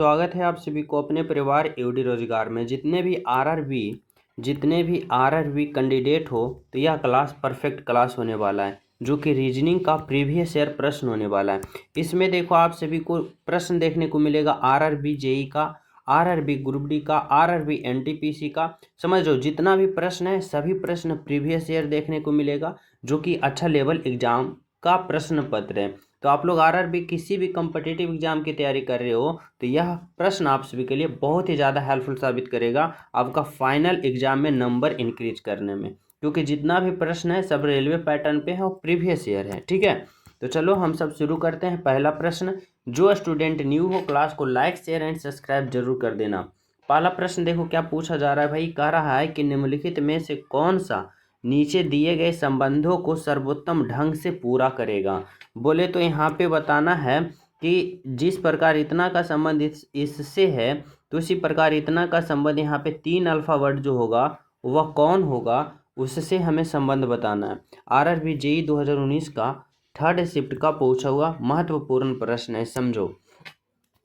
स्वागत है आप सभी को अपने परिवार एवडी रोजगार में। जितने भी आरआरबी कैंडिडेट हो तो यह क्लास परफेक्ट क्लास होने वाला है, जो कि रीजनिंग का प्रीवियस ईयर प्रश्न होने वाला है। इसमें देखो आप सभी को प्रश्न देखने को मिलेगा आरआरबी जेई का, आरआरबी ग्रुप डी का, आरआरबी एनटीपीसी का। समझ लो जितना भी प्रश्न है सभी प्रश्न प्रीवियस ईयर देखने को मिलेगा, जो कि अच्छा लेवल एग्जाम का प्रश्न पत्र है। तो आप लोग आरआरबी किसी भी कॉम्पिटिटिव एग्जाम की तैयारी कर रहे हो तो यह प्रश्न आप सभी के लिए बहुत ही ज़्यादा हेल्पफुल साबित करेगा आपका फाइनल एग्जाम में नंबर इंक्रीज करने में, क्योंकि जितना भी प्रश्न है सब रेलवे पैटर्न पे है और प्रीवियस ईयर है। ठीक है, तो चलो हम सब शुरू करते हैं। पहला प्रश्न, जो स्टूडेंट न्यू हो क्लास को लाइक शेयर एंड सब्सक्राइब जरूर कर देना। पहला प्रश्न देखो क्या पूछा जा रहा है भाई। कह रहा है कि निम्नलिखित में से कौन सा नीचे दिए गए संबंधों को सर्वोत्तम ढंग से पूरा करेगा। बोले तो यहाँ पे बताना है कि जिस प्रकार इतना का संबंध इससे है तो उसी प्रकार इतना का संबंध यहाँ पे 3 अल्फा वर्ड जो होगा वह कौन होगा, उससे हमें संबंध बताना है। आरआरबी जेई 2019 का थर्ड शिफ्ट का पूछा हुआ महत्वपूर्ण प्रश्न है, समझो।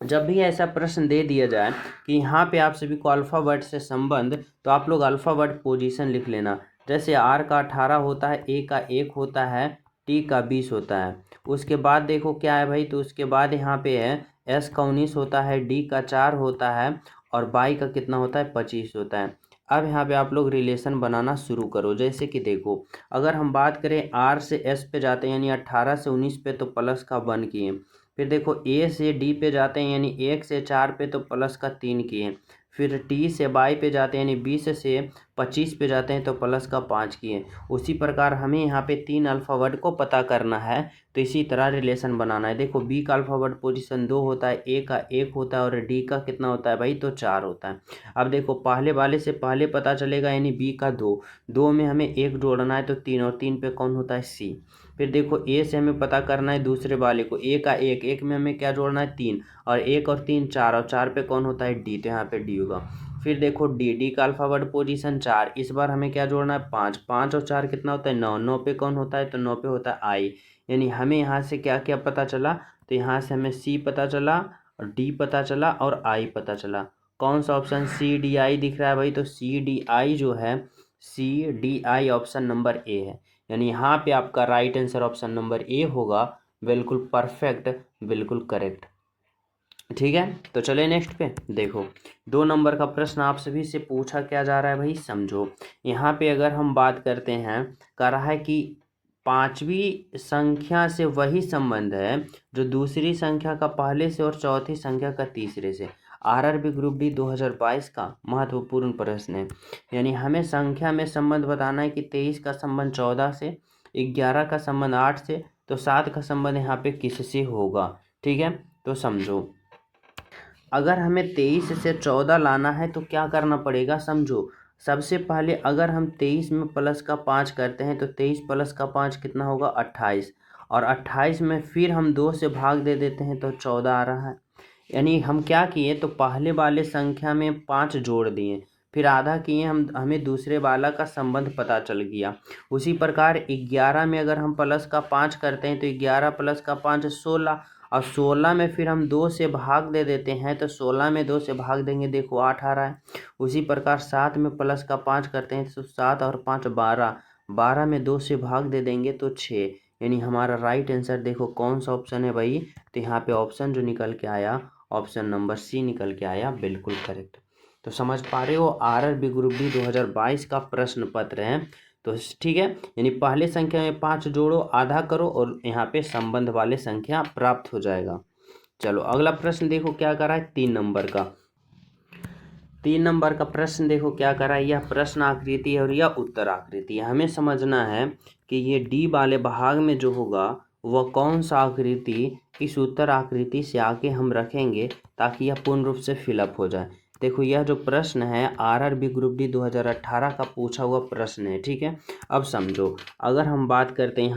जब भी ऐसा प्रश्न दे दिया जाए कि यहाँ पे आप सभी को अल्फा वर्ड से संबंध, तो आप लोग अल्फा वर्ड पोजीशन लिख लेना। जैसे आर का 18 होता है, ए का 1 होता है, टी का 20 होता है। उसके बाद देखो क्या है भाई, तो उसके बाद यहाँ पे है एस का 19 होता है, डी का 4 होता है और बाई का कितना होता है 25 होता है। अब यहाँ पे आप लोग रिलेशन बनाना शुरू करो। जैसे कि देखो अगर हम बात करें आर से एस पे जाते हैं यानी 18 से 19 पे तो प्लस का 1 किए। फिर देखो ए से डी पे जाते हैं यानी 1 से 4 पे तो प्लस का 3 किए। फिर टी से बाई पे जाते हैं यानी 20 से 25 पे जाते हैं तो प्लस का 5 किए। उसी प्रकार हमें यहाँ पे 3 अल्फा वर्ड को पता करना है, तो इसी तरह रिलेशन बनाना है। देखो बी का अल्फा वर्ड पोजीशन 2 होता है, ए का 1 होता है और डी का कितना होता है भाई, तो 4 होता है। अब देखो पहले वाले से पहले पता चलेगा यानी बी का 2, 2 में हमें 1 जोड़ना है तो 3 और 3 पे कौन होता है सी। फिर देखो ए से हमें पता करना है दूसरे वाले को, ए का 1, 1 में हमें क्या जोड़ना है 3 और 1 और 3 4 और 4 पे कौन होता है डी, तो यहाँ पे डी होगा। फिर देखो डी, डी का अल्फाबेट पोजीशन 4, इस बार हमें क्या जोड़ना है 5, 5 और 4 कितना होता है 9, 9 पे कौन होता है तो 9 पे होता है आई। यानी हमें यहाँ से क्या क्या पता चला, तो यहाँ से हमें सी पता चला और डी पता चला और आई पता चला। कौन सा ऑप्शन सी डी आई दिख रहा है भाई, तो सी डी आई जो है, C D I option number A है। यानी यहाँ पे आपका right answer option number A होगा, बिल्कुल परफेक्ट, बिल्कुल करेक्ट। ठीक है, तो चले नेक्स्ट पे। देखो 2 नंबर का प्रश्न आप सभी से पूछा क्या जा रहा है भाई, समझो। यहाँ पे अगर हम बात करते हैं, कह रहा है कि 5वीं संख्या से वही संबंध है जो दूसरी संख्या का पहले से और चौथी संख्या का तीसरे से। आरआरबी ग्रुप डी 2022 का महत्वपूर्ण प्रश्न है। यानी हमें संख्या में संबंध बताना है कि 23 का संबंध 14 से, 11 का संबंध 8 से, तो 7 का संबंध यहाँ पे किससे होगा। ठीक है, तो समझो अगर हमें 23 से 14 लाना है तो क्या करना पड़ेगा, समझो। सबसे पहले अगर हम 23 में प्लस का 5 करते हैं तो 23 प्लस का 5 कितना होगा 28, और 28 में फिर हम 2 से भाग दे देते हैं तो 14 आ रहा है। यानी हम क्या किए, तो पहले वाले संख्या में 5 जोड़ दिए, फिर आधा किए, हमें दूसरे वाला का संबंध पता चल गया। उसी प्रकार 11 में अगर हम प्लस का 5 करते हैं तो 11 प्लस का 5 16, और 16 में फिर हम 2 से भाग दे देते हैं तो 16 में 2 से भाग देंगे, देखो 8 आ रहा है। उसी प्रकार 7 में प्लस का 5 करते हैं तो 7 और 5 12, 12 में 2 से भाग दे देंगे तो 6। यानी हमारा राइट आंसर देखो कौन सा ऑप्शन है भाई, तो यहाँ पे ऑप्शन जो निकल के आया ऑप्शन नंबर सी निकल के आया, बिल्कुल करेक्ट। तो समझ पा रहे हो, आरआरबी ग्रुप डी 2022 का प्रश्न पत्र है। तो ठीक है, यानी पहले संख्या में 5 जोड़ो, आधा करो और यहाँ पे संबंध वाले संख्या प्राप्त हो जाएगा। चलो अगला प्रश्न देखो क्या कर रहा है, 3 नंबर का। 3 नंबर का प्रश्न देखो क्या कर रहा है, यह प्रश्न आकृति है और यह उत्तर आकृति है। हमें समझना है कि ये डी वाले भाग में जो होगा वह कौन सा आकृति इस उत्तर आकृति से आके हम रखेंगे ताकि यह पूर्ण रूप से फिलअप हो जाए। देखो यह जो प्रश्न है आरआरबी ग्रुप डी 2018 का पूछा हुआ प्रश्न है। ठीक है, अब समझो अगर हम बात करते हैं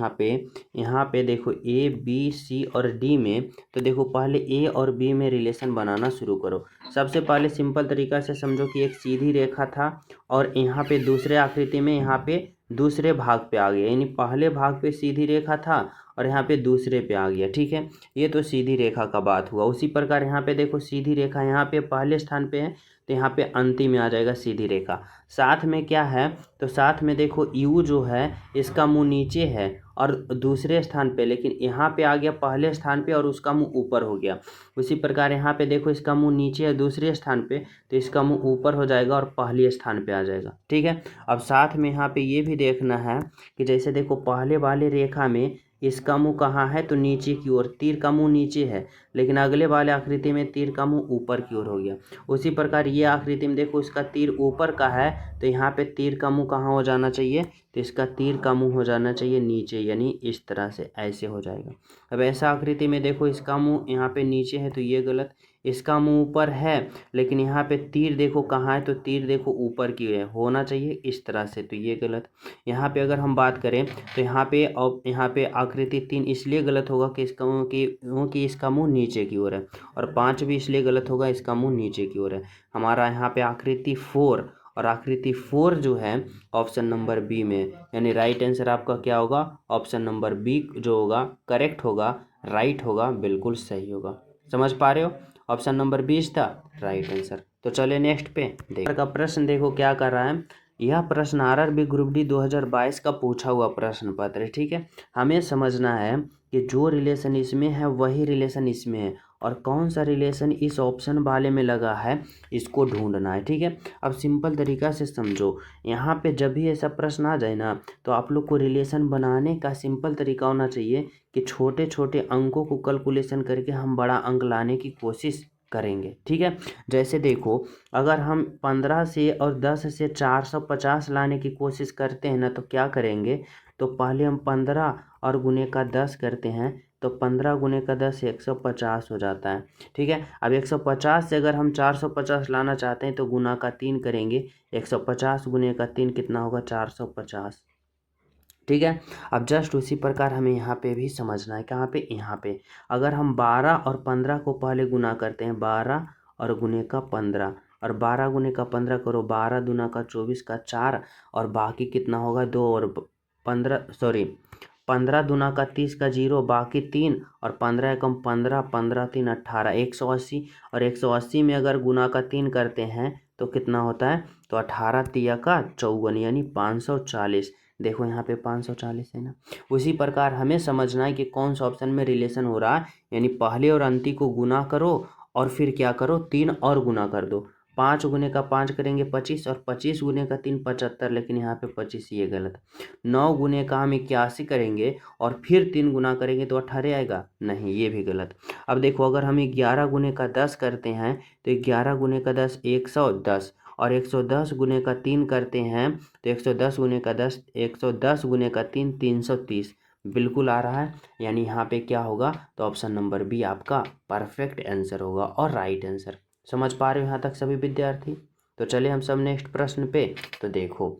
यहाँ पे देखो ए बी सी और डी में, तो देखो पहले ए और बी में रिलेशन बनाना शुरू करो। सबसे पहले सिंपल तरीका से समझो कि एक सीधी रेखा था और यहाँ पे दूसरे आकृति में यहाँ पे दूसरे भाग पे आ गया, यानी पहले भाग पे सीधी रेखा था और यहाँ पे दूसरे पे आ गया। ठीक है, ये तो सीधी रेखा का बात हुआ। उसी प्रकार यहाँ पे देखो सीधी रेखा यहाँ पे पहले स्थान पे है, तो यहाँ पे अंतिम में आ जाएगा सीधी रेखा। साथ में क्या है, तो साथ में देखो यू जो है इसका मुंह नीचे है और दूसरे स्थान पे, लेकिन यहाँ पे आ गया पहले स्थान पे और उसका मुंह ऊपर हो गया। उसी प्रकार यहाँ पे देखो इसका मुंह नीचे है दूसरे स्थान पे, तो इसका मुंह ऊपर हो जाएगा और पहले स्थान पे आ जाएगा। ठीक है, अब साथ में यहाँ पे ये भी देखना है कि जैसे देखो पहले वाले रेखा में इसका मुंह कहाँ है, तो नीचे की ओर, तीर का मुंह नीचे है, लेकिन अगले वाले आकृति में तीर का मुंह ऊपर की ओर हो गया। उसी प्रकार ये आकृति में देखो इसका तीर ऊपर का है, तो यहाँ पे तीर का मुंह कहाँ हो जाना चाहिए, तो इसका तीर का मुंह हो जाना चाहिए नीचे, यानी इस तरह से ऐसे हो जाएगा। अब ऐसा आकृति में देखो इसका मुंह यहाँ पे नीचे है, तो ये गलत। इसका मुंह ऊपर है, लेकिन यहाँ पे तीर देखो कहाँ है, तो तीर देखो ऊपर की है, होना चाहिए इस तरह से, तो ये गलत। यहाँ पे अगर हम बात करें तो यहाँ पे, और यहाँ पे आकृति 3 इसलिए गलत होगा कि इसका मुंह क्योंकि इसका मुंह नीचे की ओर है, और 5 भी इसलिए गलत होगा, इसका मुंह नीचे की ओर है। हमारा यहाँ पे आकृति 4, और आकृति 4 जो है ऑप्शन नंबर बी में, यानी राइट आंसर आपका क्या होगा, ऑप्शन नंबर बी जो होगा करेक्ट होगा, राइट होगा, बिल्कुल सही होगा। समझ पा रहे हो, ऑप्शन नंबर 20 था राइट आंसर। तो चले नेक्स्ट पे देखो का प्रश्न, देखो क्या कर रहा है। यह प्रश्न आरआरबी ग्रुप डी 2022 का पूछा हुआ प्रश्न पत्र है। ठीक है, हमें समझना है कि जो रिलेशन इसमें है वही रिलेशन इसमें है, और कौन सा रिलेशन इस ऑप्शन वाले में लगा है इसको ढूंढना है। ठीक है, अब सिंपल तरीका से समझो, यहाँ पे जब भी ऐसा प्रश्न आ जाए ना, तो आप लोग को रिलेशन बनाने का सिंपल तरीका होना चाहिए कि छोटे छोटे अंकों को कैलकुलेशन करके हम बड़ा अंक लाने की कोशिश करेंगे। ठीक है, जैसे देखो अगर हम 15 से और 10 से 450 लाने की कोशिश करते हैं ना, तो क्या करेंगे, तो पहले हम 15 और गुने का 10 करते हैं, तो 15 गुने का 10 150 हो जाता है। ठीक है, अब 150 से अगर हम 450 लाना चाहते हैं तो गुना का 3 करेंगे, 150 गुने का 3 कितना होगा, 450। ठीक है, अब जस्ट उसी प्रकार हमें यहाँ पे भी समझना है, कहाँ पे, यहाँ पे अगर हम 12 और 15 को पहले गुना करते हैं, 12 और गुने का 15, और 12 गुने का 15 करो, 12 दूना का 24 का 4, और बाकी कितना होगा 2, और 15 दूना का 30 का 0, बाकी 3, और 15 एकम 15, 15 3 18, 180, और 180 में अगर गुना का 3 करते हैं तो कितना होता है, तो 18 तिया का 54, यानी 540। देखो यहाँ पे 540 है ना। उसी प्रकार हमें समझना है कि कौन सा ऑप्शन में रिलेशन हो रहा है, यानी पहले और अंतिम को गुना करो और फिर क्या करो, 3 और गुना कर दो। 5 गुने का 5 करेंगे 25, और 25 गुने का 3 75, लेकिन यहाँ पे 25 ये गलत। 9 गुने का हम 81 करेंगे और फिर 3 गुना करेंगे तो 18 आएगा, नहीं ये भी गलत। अब देखो अगर हम 11 गुने का 10 करते हैं, तो 11 गुने का 10 110, और 110 गुने का 3 करते हैं, तो 110 गुने का 10, 110 गुने का 3 330, बिल्कुल आ रहा है, यानी यहाँ पे क्या होगा, तो ऑप्शन नंबर बी आपका परफेक्ट आंसर होगा और राइट आंसर। समझ पा रहे हो यहाँ तक सभी विद्यार्थी। तो चलिए हम सब नेक्स्ट प्रश्न पे। तो देखो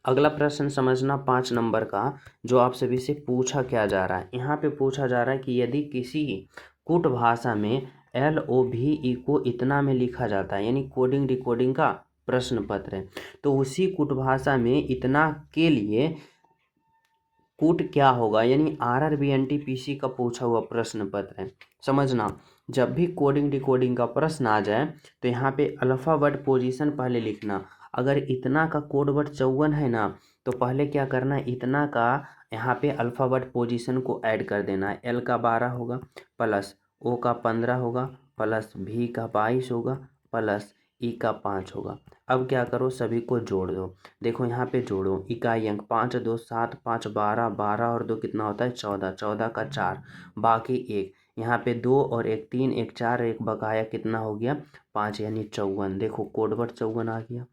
अगला प्रश्न समझना 5 नंबर का, जो आप सभी से पूछा क्या जा रहा है। यहाँ पे पूछा जा रहा है कि यदि किसी कूट भाषा में LOVE को इतना में लिखा जाता है, यानी कोडिंग डिकोडिंग का प्रश्न पत्र है, तो उसी कूट भाषा में इतना के लिए कूट क्या होगा, यानी RRB NTPC का पूछा हुआ प्रश्न पत्र है। समझना, जब भी कोडिंग डिकोडिंग का प्रश्न आ जाए तो यहाँ पे अल्फ़ाबेट पोजीशन पहले लिखना। अगर इतना का कोड वर्ड 54 है ना, तो पहले क्या करना है, इतना का यहाँ पे अल्फ़ाबेट पोजीशन को ऐड कर देना है। L का 12 होगा, प्लस O का 15 होगा, प्लस V का 22 होगा, प्लस E का 5 होगा। अब क्या करो, सभी को जोड़ दो। देखो यहाँ पे जोड़ो, इकाई अंक 5 2 7 5 12, 12 और 2 कितना होता है 14, 14 का 4, बाकी 1, यहाँ पे 2 और 1 3, 1 4, 1 बकाया कितना हो गया 5, यानी 54। देखो कोड वर्ड 54 आ गया।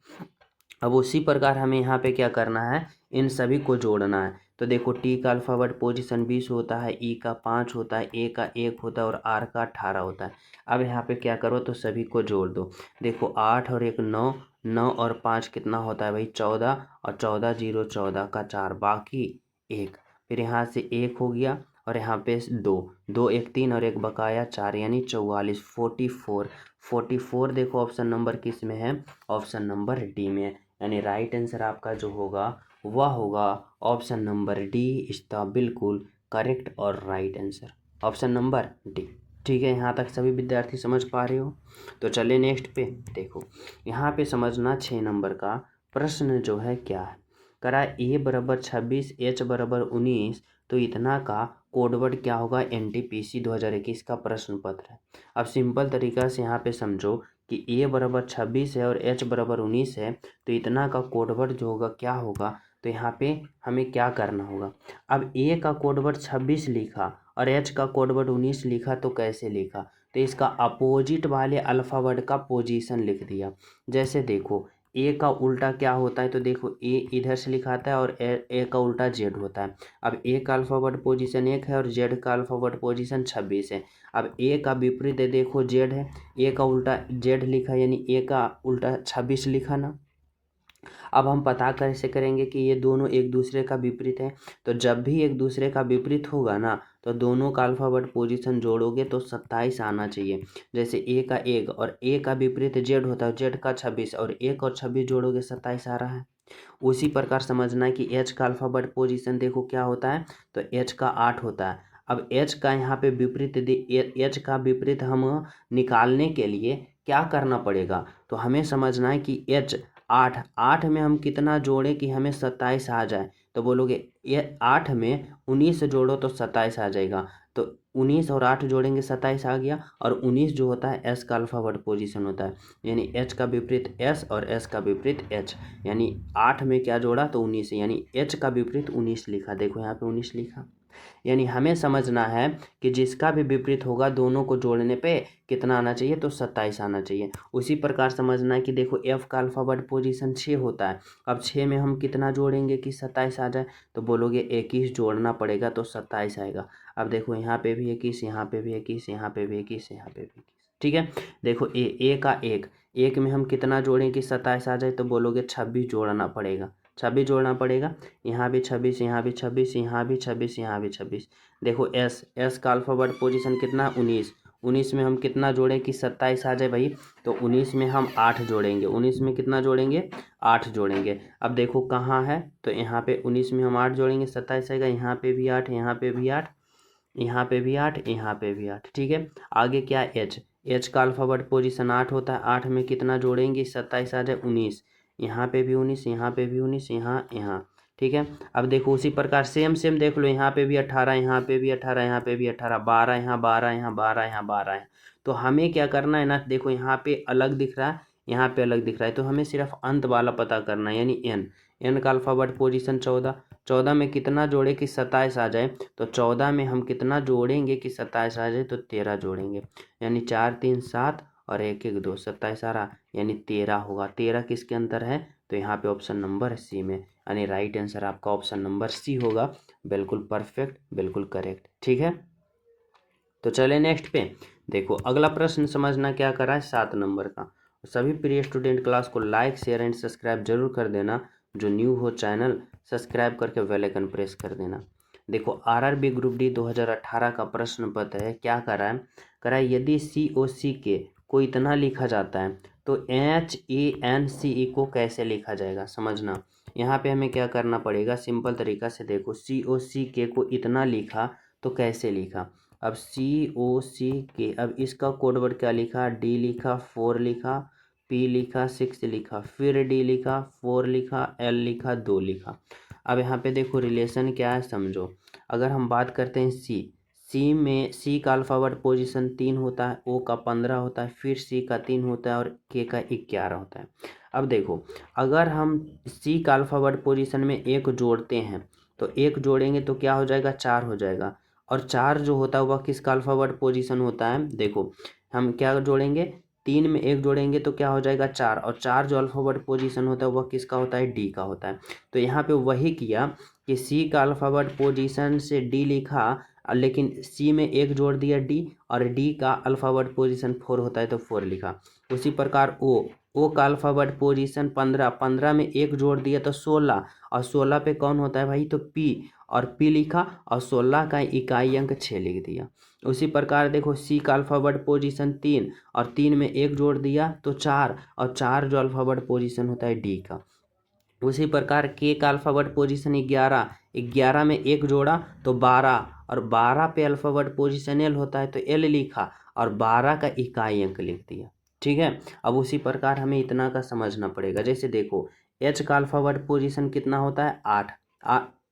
अब उसी प्रकार हमें यहाँ पे क्या करना है, इन सभी को जोड़ना है। तो देखो T का अल्फ़ाबेट पोजीशन 20 होता है, E का 5 होता है, A का 1 होता है और R का 18 होता है। अब यहाँ पे क्या करो, तो सभी को जोड़ दो। देखो 8 और 1 9, 9 और 5 कितना होता है भाई 14, और 14 0 14 का 4, बाकी 1, फिर यहाँ से 1 हो गया, और यहाँ पे 2 2 1 3 और 1 बकाया 4, यानी 44 44 44। देखो ऑप्शन नंबर किस में है, ऑप्शन नंबर डी में है, यानी राइट आंसर आपका जो होगा वह होगा option number D is the बिल्कुल करेक्ट और right answer, option number D. ठीक है, यहाँ तक सभी विद्यार्थी समझ पा रहे हो। तो चलिए नेक्स्ट पे देखो, यहाँ पे समझना 6 नंबर का प्रश्न जो है क्या है। करा ए बराबर 26 एच बराबर 19 तो इतना का कोडवर्ड क्या होगा, NTPC 2021 का प्रश्न पत्र है। अब सिंपल तरीका से यहाँ पे समझो कि ए बराबर 26 है और एच बराबर 19 है, तो इतना का कोडवर्ड जो होगा क्या होगा, तो यहाँ पे हमें क्या करना होगा। अब ए का कोडवर्ड 26 लिखा और एच का कोडवर्ड 19 लिखा, तो कैसे लिखा, तो इसका अपोजिट वाले अल्फ़ावर्ड का पोजीशन लिख दिया। जैसे देखो ए का उल्टा क्या होता है, तो देखो ए इधर से लिखाता है और ए का उल्टा जेड होता है। अब ए का अल्फ़ावर्ड पोजीशन 1 है और जेड का अल्फ़ावर्ड पोजीशन 26 है। अब ए का विपरीत है, देखो जेड है, ए का उल्टा जेड लिखा यानी ए का उल्टा 26 लिखा ना। अब हम पता कैसे करेंगे कि ये दोनों एक दूसरे का विपरीत है, तो जब भी एक दूसरे का विपरीत होगा ना, तो दोनों का अल्फ़ावर्ड पोजीशन जोड़ोगे तो 27 आना चाहिए। जैसे ए का 1 और ए का विपरीत जेड होता है, जेड का 26 और 1 और 26 जोड़ोगे 27 आ रहा है। उसी प्रकार समझना है कि एच का अल्फ़ावर्ड पोजीशन देखो क्या होता है, तो एच का 8 होता है। अब एच का यहाँ पे विपरीत एच का विपरीत हम निकालने के लिए क्या करना पड़ेगा, तो हमें समझना है कि एच 8 में हम कितना जोड़ें कि हमें 27 आ जाए, तो बोलोगे ये 8 में 19 जोड़ो तो 27 आ जाएगा। तो 19 और 8 जोड़ेंगे 27 आ गया, और 19 जो होता है एस का अल्फ़ावर्ड पोजीशन होता है, यानी एच का विपरीत एस और एस का विपरीत एच, यानी 8 में क्या जोड़ा तो 19, यानी एच का विपरीत 19 लिखा। देखो यहाँ पे 19 लिखा, यानी हमें समझना है कि जिसका भी विपरीत होगा दोनों को जोड़ने पे कितना आना चाहिए, तो 27 आना चाहिए। उसी प्रकार समझना है कि देखो एफ का अल्फ़ावर्ड पोजीशन 6 होता है। अब 6 में हम कितना जोड़ेंगे कि 27 आ जाए, तो बोलोगे 21 जोड़ना पड़ेगा तो 27 आएगा। अब देखो यहाँ पे भी 21, यहाँ पे भी 21, यहाँ पे भी 21, यहाँ पे भी 21। ठीक है, देखो ए का एक में हम कितना जोड़ें कि 27 आ जाए, तो बोलोगे 26 जोड़ना पड़ेगा, 26 जोड़ना पड़ेगा। यहाँ भी 26, यहाँ भी 26, यहाँ भी 26, यहाँ भी 26। देखो एस का अल्फ़ावर्ड पोजीशन कितना 19 में हम कितना जोड़ें कि 27 आ जाए भाई, तो 19 में हम 8 जोड़ेंगे, 19 में कितना जोड़ेंगे 8 जोड़ेंगे। अब देखो कहाँ है, तो यहाँ पे 19 में हम 8 जोड़ेंगे 27 आएगा, यहाँ पे भी 8, यहाँ पे भी 8, यहाँ पे भी 8, यहाँ पे भी 8। ठीक है, आगे क्या एच का अल्फ़ावर्ड पोजीशन 8 होता है, 8 में कितना जोड़ेंगे 27 आ जाए 19, यहाँ पे भी 19, यहाँ पे भी 19, यहाँ। ठीक है, अब देखो उसी प्रकार सेम देख लो, यहाँ पे भी 18, यहाँ पे भी 18, यहाँ पे भी 18, 12, यहाँ 12, यहाँ 12, यहाँ 12 है। तो हमें क्या करना है ना, देखो यहाँ पे अलग दिख रहा है, यहाँ पे अलग दिख रहा है, तो हमें सिर्फ अंत वाला पता करना है, यानी एन का अल्फ़ावर्ड पोजीशन 14 में कितना जोड़े कि 27 आ जाए, तो 14 में हम कितना जोड़ेंगे कि 27 आ जाए, तो 13 जोड़ेंगे, यानी 4 3 7 और 1 1 2, 27 आ रहा, यानी 13 होगा। 13 किसके अंदर है, तो यहाँ पे ऑप्शन नंबर सी में, यानी राइट आंसर आपका ऑप्शन नंबर सी होगा, बिल्कुल परफेक्ट, बिल्कुल करेक्ट। ठीक है, तो चले नेक्स्ट पे देखो, अगला प्रश्न समझना क्या करा है 7 नंबर का। सभी प्रिय स्टूडेंट क्लास को लाइक शेयर एंड सब्सक्राइब जरूर कर देना, जो न्यू हो चैनल सब्सक्राइब करके बेल आइकन प्रेस कर देना। देखो आरआरबी ग्रुप डी 2018 का प्रश्न पत्र है, क्या करा है यदि COC के को इतना लिखा जाता है तो HANCE को कैसे लिखा जाएगा, समझना। यहाँ पे हमें क्या करना पड़ेगा, सिंपल तरीका से देखो COC के को इतना लिखा तो कैसे लिखा। अब COC के, अब इसका कोड वर्ड क्या लिखा, D लिखा, 4 लिखा, P लिखा, 6 लिखा, फिर D लिखा, 4 लिखा, L लिखा, 2 लिखा। अब यहाँ पे देखो रिलेशन क्या है समझो। अगर हम बात करते हैं सी में, सी का अल्फ़ावर्ड पोजीशन 3 होता है, ओ का 15 होता है, फिर सी का 3 होता है और के का 11 होता है। अब देखो अगर हम सी का अल्फ़ावर्ड पोजीशन में 1 जोड़ते हैं, तो 1 जोड़ेंगे तो क्या हो जाएगा 4 हो जाएगा, और 4 जो होता है वह किसका अल्फ़ावर्ड पोजीशन होता है, देखो हम क्या जोड़ेंगे, 3 में 1 जोड़ेंगे तो क्या हो जाएगा 4, और 4 जो अल्फ़ावर्ड पोजीशन होता है वह किसका होता है, डी का होता है। तो यहाँ पे वही किया कि सी का अल्फ़ावर्ड पोजीशन से डी लिखा, लेकिन सी में 1 जोड़ दिया डी, और डी का अल्फ़ावर्ड पोजीशन 4 होता है तो 4 लिखा। उसी प्रकार ओ का अल्फ़ावर्ड पोजीशन 15 में 1 जोड़ दिया तो 16, और 16 पे कौन होता है भाई, तो पी, और पी लिखा, और 16 का इकाई अंक 6 लिख दिया। उसी प्रकार देखो सी का अल्फ़ावर्ड पोजीशन 3, और 3 में 1 जोड़ दिया तो 4, और 4 जो अल्फ़ावर्ड पोजीशन होता है डी का। उसी प्रकार के का अल्फ़ाबेट पोजीशन 11, 11 में एक जोड़ा तो 12, और 12 पे अल्फ़ाबेट पोजीशन एल होता है तो एल लिखा और 12 का इकाई अंक लिख दिया। ठीक है, अब उसी प्रकार हमें इतना का समझना पड़ेगा। जैसे देखो एच का अल्फ़ाबेट पोजीशन कितना होता है 8,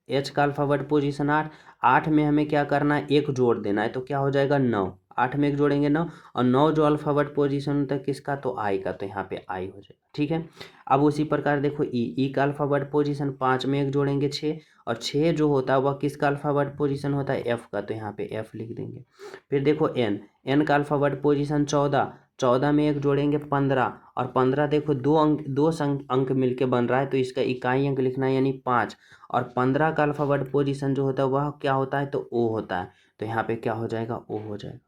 एच का अल्फ़ाबेट पोजीशन 8, 8 में हमें क्या करना है एक जोड़ देना है तो क्या हो जाएगा 9, 8 में एक जोड़ेंगे 9, और 9 जो अल्फ़ाबेट पोजीशन होता है किसका तो आई का, तो यहाँ पे आई हो जाएगा। ठीक है, अब उसी प्रकार देखो ई का अल्फ़ाबेट पोजीशन 5 में एक जोड़ेंगे 6, और 6 जो होता है वह किसका अल्फ़ाबेट पोजीशन होता है एफ का, तो यहाँ पे एफ लिख देंगे। फिर देखो एन का अल्फ़ाबेट पोजीशन 14, 14 में एक जोड़ेंगे 15, और 15 देखो दो अंक मिलके बन रहा है तो इसका इकाई अंक लिखना है यानी 5, और 15 का अल्फ़ाबेट पोजीशन जो होता है वह क्या होता है तो ओ होता है, तो यहाँ पे क्या हो जाएगा ओ हो जाएगा।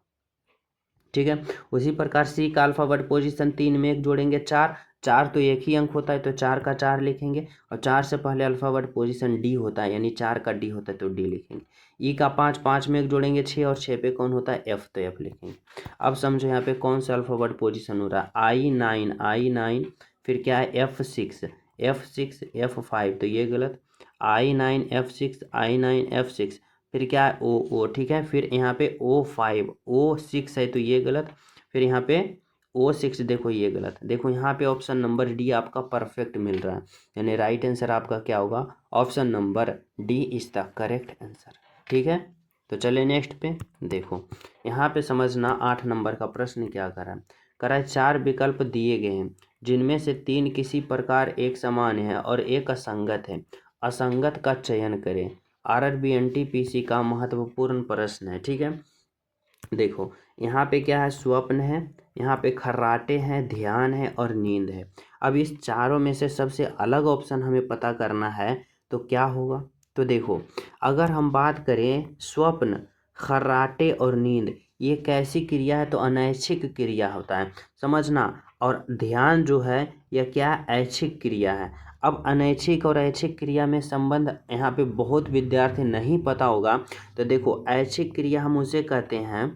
ठीक है, उसी प्रकार सी का अल्फ़ाबेट पोजीशन 3 में एक जोड़ेंगे 4, 4 तो एक ही अंक होता है तो 4 का 4 लिखेंगे, और 4 से पहले अल्फ़ाबेट पोजीशन डी होता है यानी 4 का डी होता है तो डी लिखेंगे। ई का 5, 5 में एक जोड़ेंगे 6, और 6 पे कौन होता है एफ, तो एफ लिखेंगे। अब समझो यहाँ पे कौन सा अल्फ़ाबेट पोजीशन हो रहा है I9, फिर क्या है F6, F6, F5 तो ये गलत, I9 F6, I9 F6, फिर क्या है ओ, ठीक है, फिर यहाँ पे O5, O6 है तो ये गलत, फिर यहाँ पे O6 देखो ये गलत। देखो यहाँ पे ऑप्शन नंबर डी आपका परफेक्ट मिल रहा है, यानी राइट आंसर आपका क्या होगा option number D is the correct answer. ठीक है, तो चलिए नेक्स्ट पे देखो, यहाँ पे समझना 8 नंबर का प्रश्न क्या करा है 4 विकल्प दिए गए हैं जिनमें से 3 किसी प्रकार एक समान है और एक असंगत है, असंगत का चयन करें। आरआरबी एनटीपीसी का महत्वपूर्ण प्रश्न है। ठीक है, देखो यहाँ पे क्या है स्वप्न है, यहाँ पे खर्राटे हैं, ध्यान है और नींद है। अब इस चारों में से सबसे अलग ऑप्शन हमें पता करना है तो क्या होगा, तो देखो अगर हम बात करें स्वप्न, खर्राटे और नींद, ये कैसी क्रिया है तो अनैच्छिक क्रिया होता है समझना, और ध्यान जो है यह क्या ऐच्छिक क्रिया है। अब अनैच्छिक और ऐच्छिक क्रिया में संबंध यहाँ पे बहुत विद्यार्थी नहीं पता होगा, तो देखो ऐच्छिक क्रिया हम उसे कहते हैं,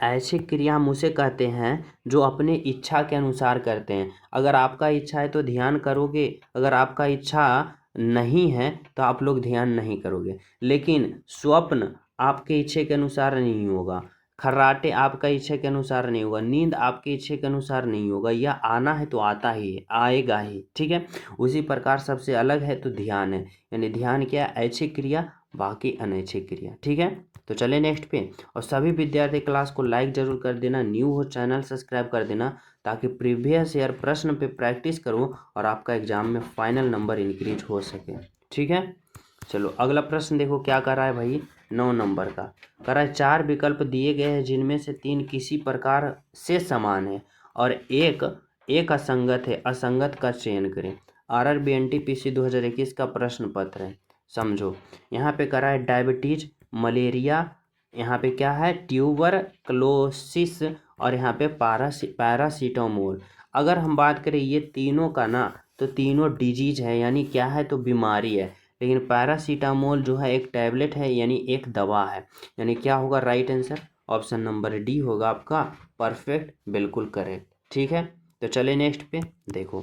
ऐच्छिक क्रिया हम उसे कहते हैं जो अपने इच्छा के अनुसार करते हैं। अगर आपका इच्छा है तो ध्यान करोगे, अगर आपका इच्छा नहीं है तो आप लोग ध्यान नहीं करोगे। लेकिन स्वप्न आपके इच्छे के अनुसार नहीं होगा, खर्राटे आपका इच्छे के अनुसार नहीं होगा, नींद आपके इच्छे के अनुसार नहीं होगा, यह आना है तो आता ही है, आएगा ही। ठीक है, उसी प्रकार सबसे अलग है तो ध्यान है, यानी ध्यान क्या ऐच्छिक क्रिया, बाकी अनैच्छिक क्रिया। ठीक है, तो चले नेक्स्ट पे, और सभी विद्यार्थी क्लास को लाइक जरूर कर देना, न्यू हो चैनल सब्सक्राइब कर देना ताकि प्रीवियस ईयर प्रश्न पे प्रैक्टिस करूं और आपका एग्जाम में फाइनल नंबर इंक्रीज हो सके। ठीक है, चलो अगला प्रश्न देखो क्या कर रहा है भाई 9 नंबर का, कर रहा है 4 विकल्प दिए गए हैं जिनमें से 3 किसी प्रकार से समान है और एक असंगत है, असंगत का चयन करें। आरआरबी एनटीपीसी 2021 का प्रश्न पत्र है, समझो यहाँ पे करा है डायबिटीज, मलेरिया, यहाँ पे क्या है ट्यूबरक्लोसिस, और यहाँ पे पैरासीटामोल। अगर हम बात करें ये तीनों का ना तो तीनों डिजीज है यानी क्या है तो बीमारी है, लेकिन पैरासीटामोल जो है एक टैबलेट है यानी एक दवा है, यानी क्या होगा right answer option number D होगा आपका परफेक्ट, बिल्कुल करेक्ट। ठीक है, तो चले नेक्स्ट पे देखो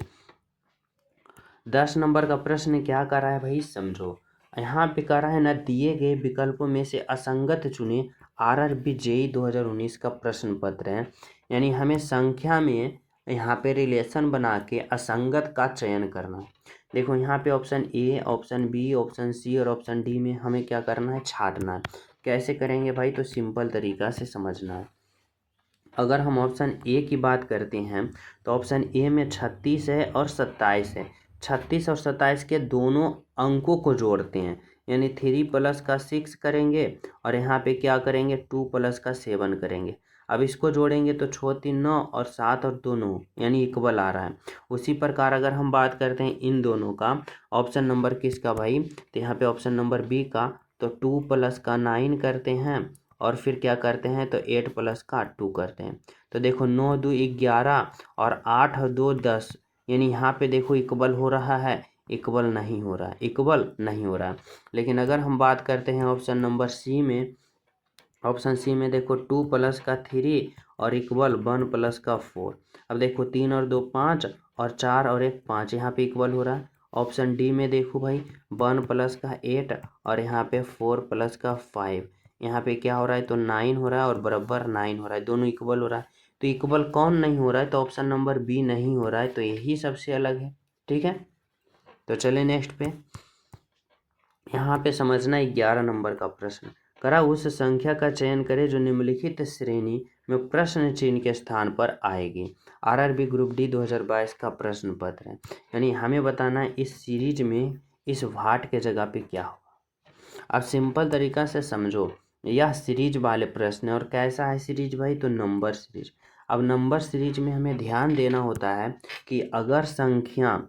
10 नंबर का प्रश्न क्या कर रहा है भाई समझो, यहाँ पे कह रहा है ना दिए गए विकल्पों में से असंगत चुने। आरआरबी जेई 2019 का प्रश्न पत्र है, यानी हमें संख्या में यहाँ पे रिलेशन बना के असंगत का चयन करना है। देखो यहाँ पे option A, option B, option C और ऑप्शन डी में हमें क्या करना है छांटना है। कैसे करेंगे भाई तो सिंपल तरीका से समझना है। अगर हम ऑप्शन ए की बात करते हैं तो ऑप्शन ए में 36 है और 27 है, 36 और 27 के दोनों अंकों को जोड़ते हैं यानी 3 प्लस का 6 करेंगे और यहाँ पे क्या करेंगे 2 प्लस का 7 करेंगे। अब इसको जोड़ेंगे तो 6 3 9 और 7 और 2 9 यानी इक्वल आ रहा है। उसी प्रकार अगर हम बात करते हैं इन दोनों का ऑप्शन नंबर किसका भाई तो यहाँ पे ऑप्शन नंबर बी का, तो 2 प्लस का 9 करते हैं और फिर क्या करते हैं तो 8 प्लस का 2 करते हैं। तो देखो 9 2 11 और 8 और 2 10, यानी यहाँ पे देखो इक्वल हो रहा है, इक्वल नहीं हो रहा है, इक्वल नहीं हो रहा है। लेकिन अगर हम बात करते हैं ऑप्शन नंबर सी में, ऑप्शन सी में देखो 2 प्लस का 3 और इक्वल 1 प्लस का 4। अब देखो 3 और 2 5 और 4 और 1 5, यहाँ पे इक्वल हो रहा है। ऑप्शन डी में देखो भाई 1 प्लस का 8 और यहाँ पे 4 प्लस का 5, यहाँ पे क्या हो रहा है तो 9 हो रहा है और बराबर 9 हो रहा है, दोनों इक्वल हो रहा है। तो इक्वल कौन नहीं हो रहा है, तो ऑप्शन नंबर बी नहीं हो रहा है, तो यही सबसे अलग है। ठीक है, तो चले नेक्स्ट पे। यहाँ पे समझना 11 नंबर का प्रश्न करा, उस संख्या का चयन करें जो निम्नलिखित श्रेणी में प्रश्न चिन्ह के स्थान पर आएगी। आरआरबी ग्रुप डी 2022 का प्रश्न पत्र है, यानी हमें बताना है इस सीरीज में इस वाट के जगह पे क्या होगा। अब सिंपल तरीका से समझो, यह सीरीज वाले प्रश्न है और कैसा है सीरीज भाई, तो नंबर सीरीज। अब नंबर सीरीज में हमें ध्यान देना होता है कि अगर संख्या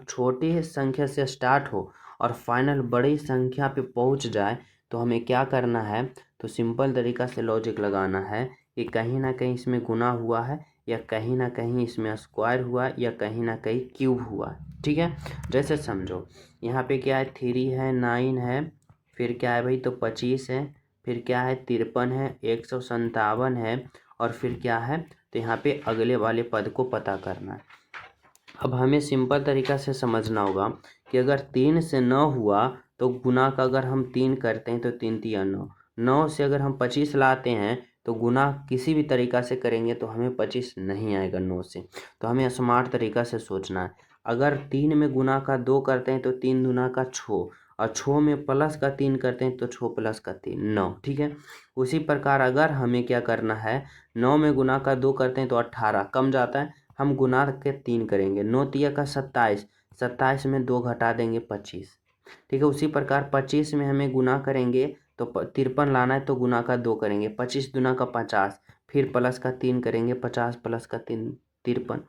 छोटी संख्या से स्टार्ट हो और फाइनल बड़ी संख्या पे पहुंच जाए तो हमें क्या करना है, तो सिंपल तरीका से लॉजिक लगाना है कि कहीं ना कहीं इसमें गुना हुआ है या कहीं ना कहीं इसमें स्क्वायर हुआ या कहीं ना कहीं क्यूब हुआ। ठीक है, जैसे समझो यहाँ पे क्या है 3 है 9 है, फिर क्या है भाई तो 25 है, फिर क्या है 53 है, 157 है, और फिर क्या है तो यहाँ पे अगले वाले पद को पता करना है। अब हमें सिंपल तरीका से समझना होगा कि अगर 3 से 9 हुआ तो गुना का अगर हम 3 करते हैं तो 3 तिया 9, 9 से अगर हम 25 लाते हैं तो गुना किसी भी तरीका से करेंगे तो हमें 25 नहीं आएगा 9 से। तो हमें स्मार्ट तरीका से सोचना है, अगर 3 में गुना का 2 करते हैं तो 3 दूना का 6, और 6 में प्लस का 3 करते हैं तो 6 प्लस का 3 9। ठीक है, उसी प्रकार अगर हमें क्या करना है 9 में गुना का 2 करते हैं तो 18 कम जाता है, हम गुना के 3 करेंगे, 9 तिया का 27, 27 में 2 घटा देंगे 25। ठीक है, उसी प्रकार 25 में हमें गुना करेंगे तो 53 लाना है तो गुना का 2 करेंगे, 25 दूना का 50, फिर प्लस का 3 करेंगे, 50 प्लस का 3 53।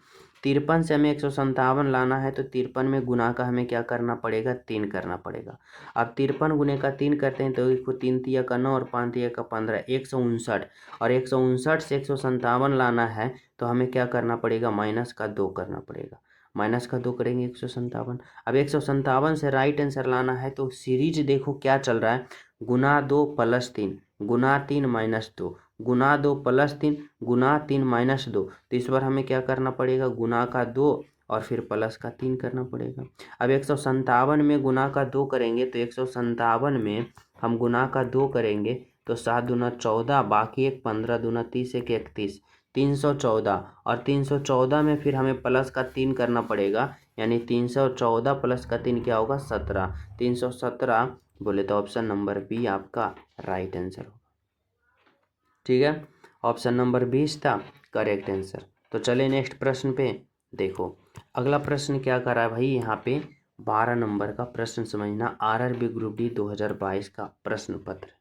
53 से हमें 157 लाना है तो 53 में गुना का हमें क्या करना पड़ेगा 3 करना पड़ेगा। अब 53 गुने का 3 करते हैं तो इसको 3 तिया का 9 और 5 तिया का 15, 159, और 159 से 157 लाना है तो हमें क्या करना पड़ेगा माइनस का 2 करना पड़ेगा, माइनस का 2 करेंगे 157। अब 157 से राइट आंसर लाना है तो सीरीज देखो क्या चल रहा है, गुना 2 प्लस 3, गुना 3 माइनस 2, गुना 2 प्लस 3, गुना 3 माइनस 2। तो इस बार हमें क्या करना पड़ेगा गुना का 2 और फिर प्लस का 3 करना पड़ेगा। अब 157 में गुना का 2 करेंगे तो 157 में हम गुना का 2 करेंगे तो 7 दूना 14, बाकी एक 15 दूना 30, एक 31, 314, और 314 में फिर हमें प्लस का 3 करना पड़ेगा, यानी 314 प्लस का 3 क्या होगा 17, 317 बोले तो ऑप्शन नंबर बी आपका राइट आंसर होगा। ठीक है, ऑप्शन नंबर 20 था करेक्ट आंसर। तो चले नेक्स्ट प्रश्न पे। देखो अगला प्रश्न क्या कर रहा है भाई, यहाँ पे 12 नंबर का प्रश्न समझना, आरआरबी ग्रुप डी 2022 का प्रश्न पत्र।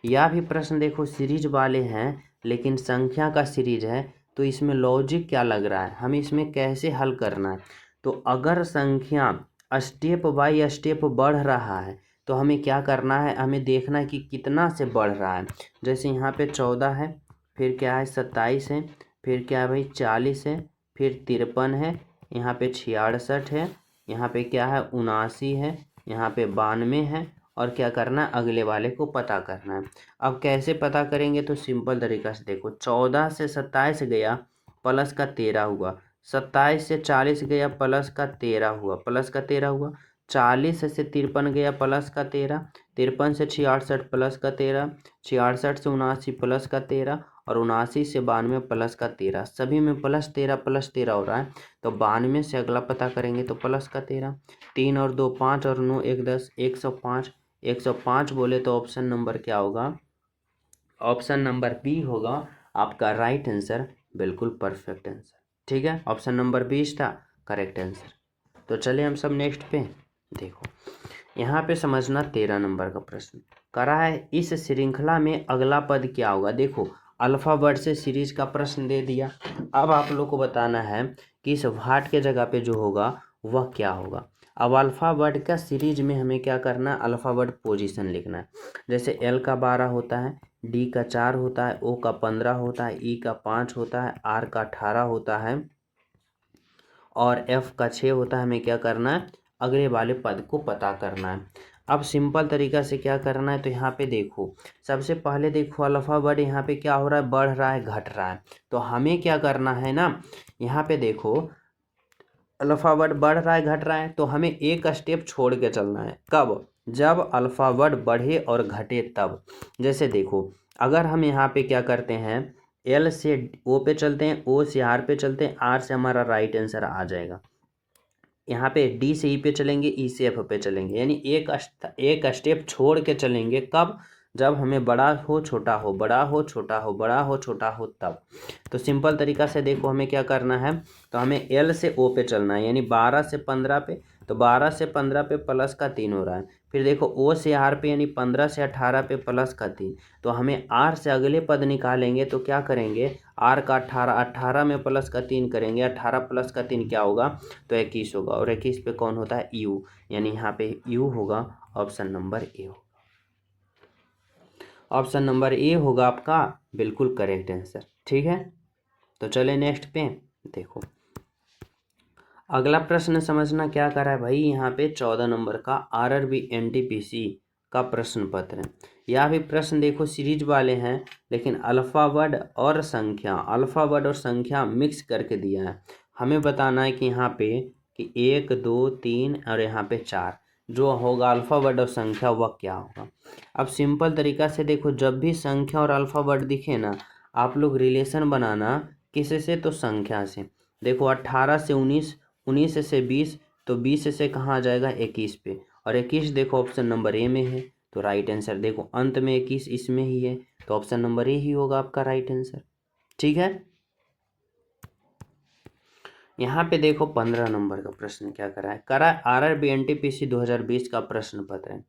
यह भी प्रश्न देखो सीरीज वाले हैं लेकिन संख्या का सीरीज है, तो इसमें लॉजिक क्या लग रहा है, हमें इसमें कैसे हल करना है। तो अगर संख्या स्टेप बाय स्टेप बढ़ रहा है तो हमें क्या करना है, हमें देखना है कि कितना से बढ़ रहा है। जैसे यहाँ पे 14 है, फिर क्या है 27 है, फिर क्या है भाई 40 है, फिर 53 है, यहाँ पे 66 है, यहाँ पे क्या है 79 है, यहाँ पे 92 है, और क्या करना है अगले वाले को पता करना है। अब कैसे पता करेंगे, तो सिंपल तरीका से देखो 14 से 27 गया प्लस का 13 हुआ, 27 से 40 गया प्लस का 13 हुआ, प्लस का 13 हुआ, 40 से 53 गया प्लस का 13, 53 से 66 प्लस का 13, 66 से 79 प्लस का 13, और 79 से 92 प्लस का 13, सभी में प्लस 13 हो रहा है। तो 92 से अगला पता करेंगे तो प्लस का 13, 3 और 2 5 और 9 1 10, 105, 105 बोले तो ऑप्शन नंबर क्या होगा, ऑप्शन नंबर बी होगा आपका राइट आंसर, बिल्कुल परफेक्ट आंसर। ठीक है, ऑप्शन नंबर 20 था करेक्ट आंसर। तो चलिए हम सब नेक्स्ट पे। देखो यहाँ पे समझना 13 नंबर का प्रश्न करा है, इस श्रृंखला में अगला पद क्या होगा। देखो अल्फाबेट से सीरीज का प्रश्न दे दिया, अब आप लोग को बताना है कि इस वाट के जगह पे जो होगा वह क्या होगा। अब अल्फाबेट का सीरीज में हमें क्या करना है, अल्फाबेट पोजीशन लिखना है। जैसे एल का 12 होता है, डी का 4 होता है, ओ का 15 होता है, ई का 5 होता है, आर का 18 होता है, और एफ का 6 होता है। हमें क्या करना है अगले वाले पद को पता करना है। अब सिंपल तरीका से क्या करना है, तो यहाँ पे देखो सबसे पहले देखो अल्फ़ाबेट यहाँ पे क्या हो रहा है, बढ़ रहा है घट रहा है। तो हमें क्या करना है ना, यहाँ पे देखो अल्फ़ाबेट बढ़ रहा है घट रहा है, तो हमें एक स्टेप छोड़ के चलना है। कब? जब अल्फ़ाबेट बढ़े और घटे तब। जैसे देखो अगर हम यहाँ पे क्या करते हैं, एल से ओ पे चलते हैं, ओ से आर पे चलते हैं, आर से हमारा राइट आंसर आ जाएगा। यहाँ पे डी से ई पे चलेंगे, ई से एफ पे चलेंगे, यानी एक स्टेप छोड़ के चलेंगे। कब? जब हमें बड़ा हो छोटा हो, बड़ा हो छोटा हो, बड़ा हो छोटा हो तब। तो सिंपल तरीका से देखो हमें क्या करना है, तो हमें एल से ओ पे चलना है, यानी 12 से 15 पे। तो 12 से 15 पे प्लस का 3 हो रहा है। फिर देखो ओ से आर पे, यानी 15 से 18 पे प्लस का 3। तो हमें आर से अगले पद निकालेंगे, तो क्या करेंगे, आर का 18, 18 में प्लस का 3 करेंगे, 18 प्लस का 3 क्या होगा, तो 21 होगा। और 21 पे कौन होता है, यू, यानी यहाँ पे यू होगा, ऑप्शन नंबर ए होगा। ऑप्शन नंबर ए होगा आपका बिल्कुल करेक्ट आंसर। ठीक है, तो चले नेक्स्ट पे। देखो अगला प्रश्न समझना क्या करा है भाई, यहाँ पे 14 नंबर का आरआरबी एनटीपीसी का प्रश्न पत्र है। यह भी प्रश्न देखो सीरीज वाले हैं, लेकिन अल्फ़ाबेट और संख्या मिक्स करके दिया है। हमें बताना है कि यहाँ पे कि 1 2 3 और यहाँ पे 4 जो होगा अल्फ़ाबेट और संख्या वह क्या होगा। अब सिंपल तरीका से देखो, जब भी संख्या और अल्फ़ाबेट दिखे ना, आप लोग रिलेशन बनाना किससे, तो संख्या से। देखो 18 से 19, 19 से 20, तो 20 से कहाँ आ जाएगा, 21 पे। और 21 देखो ऑप्शन नंबर ए में है, तो राइट आंसर देखो अंत में 21 इसमें ही है, तो ऑप्शन नंबर ए ही होगा आपका राइट आंसर। ठीक है, यहाँ पे देखो 15 नंबर का प्रश्न क्या करा है आरआरबी एनटीपीसी 2020 का प्रश्न पत्र है।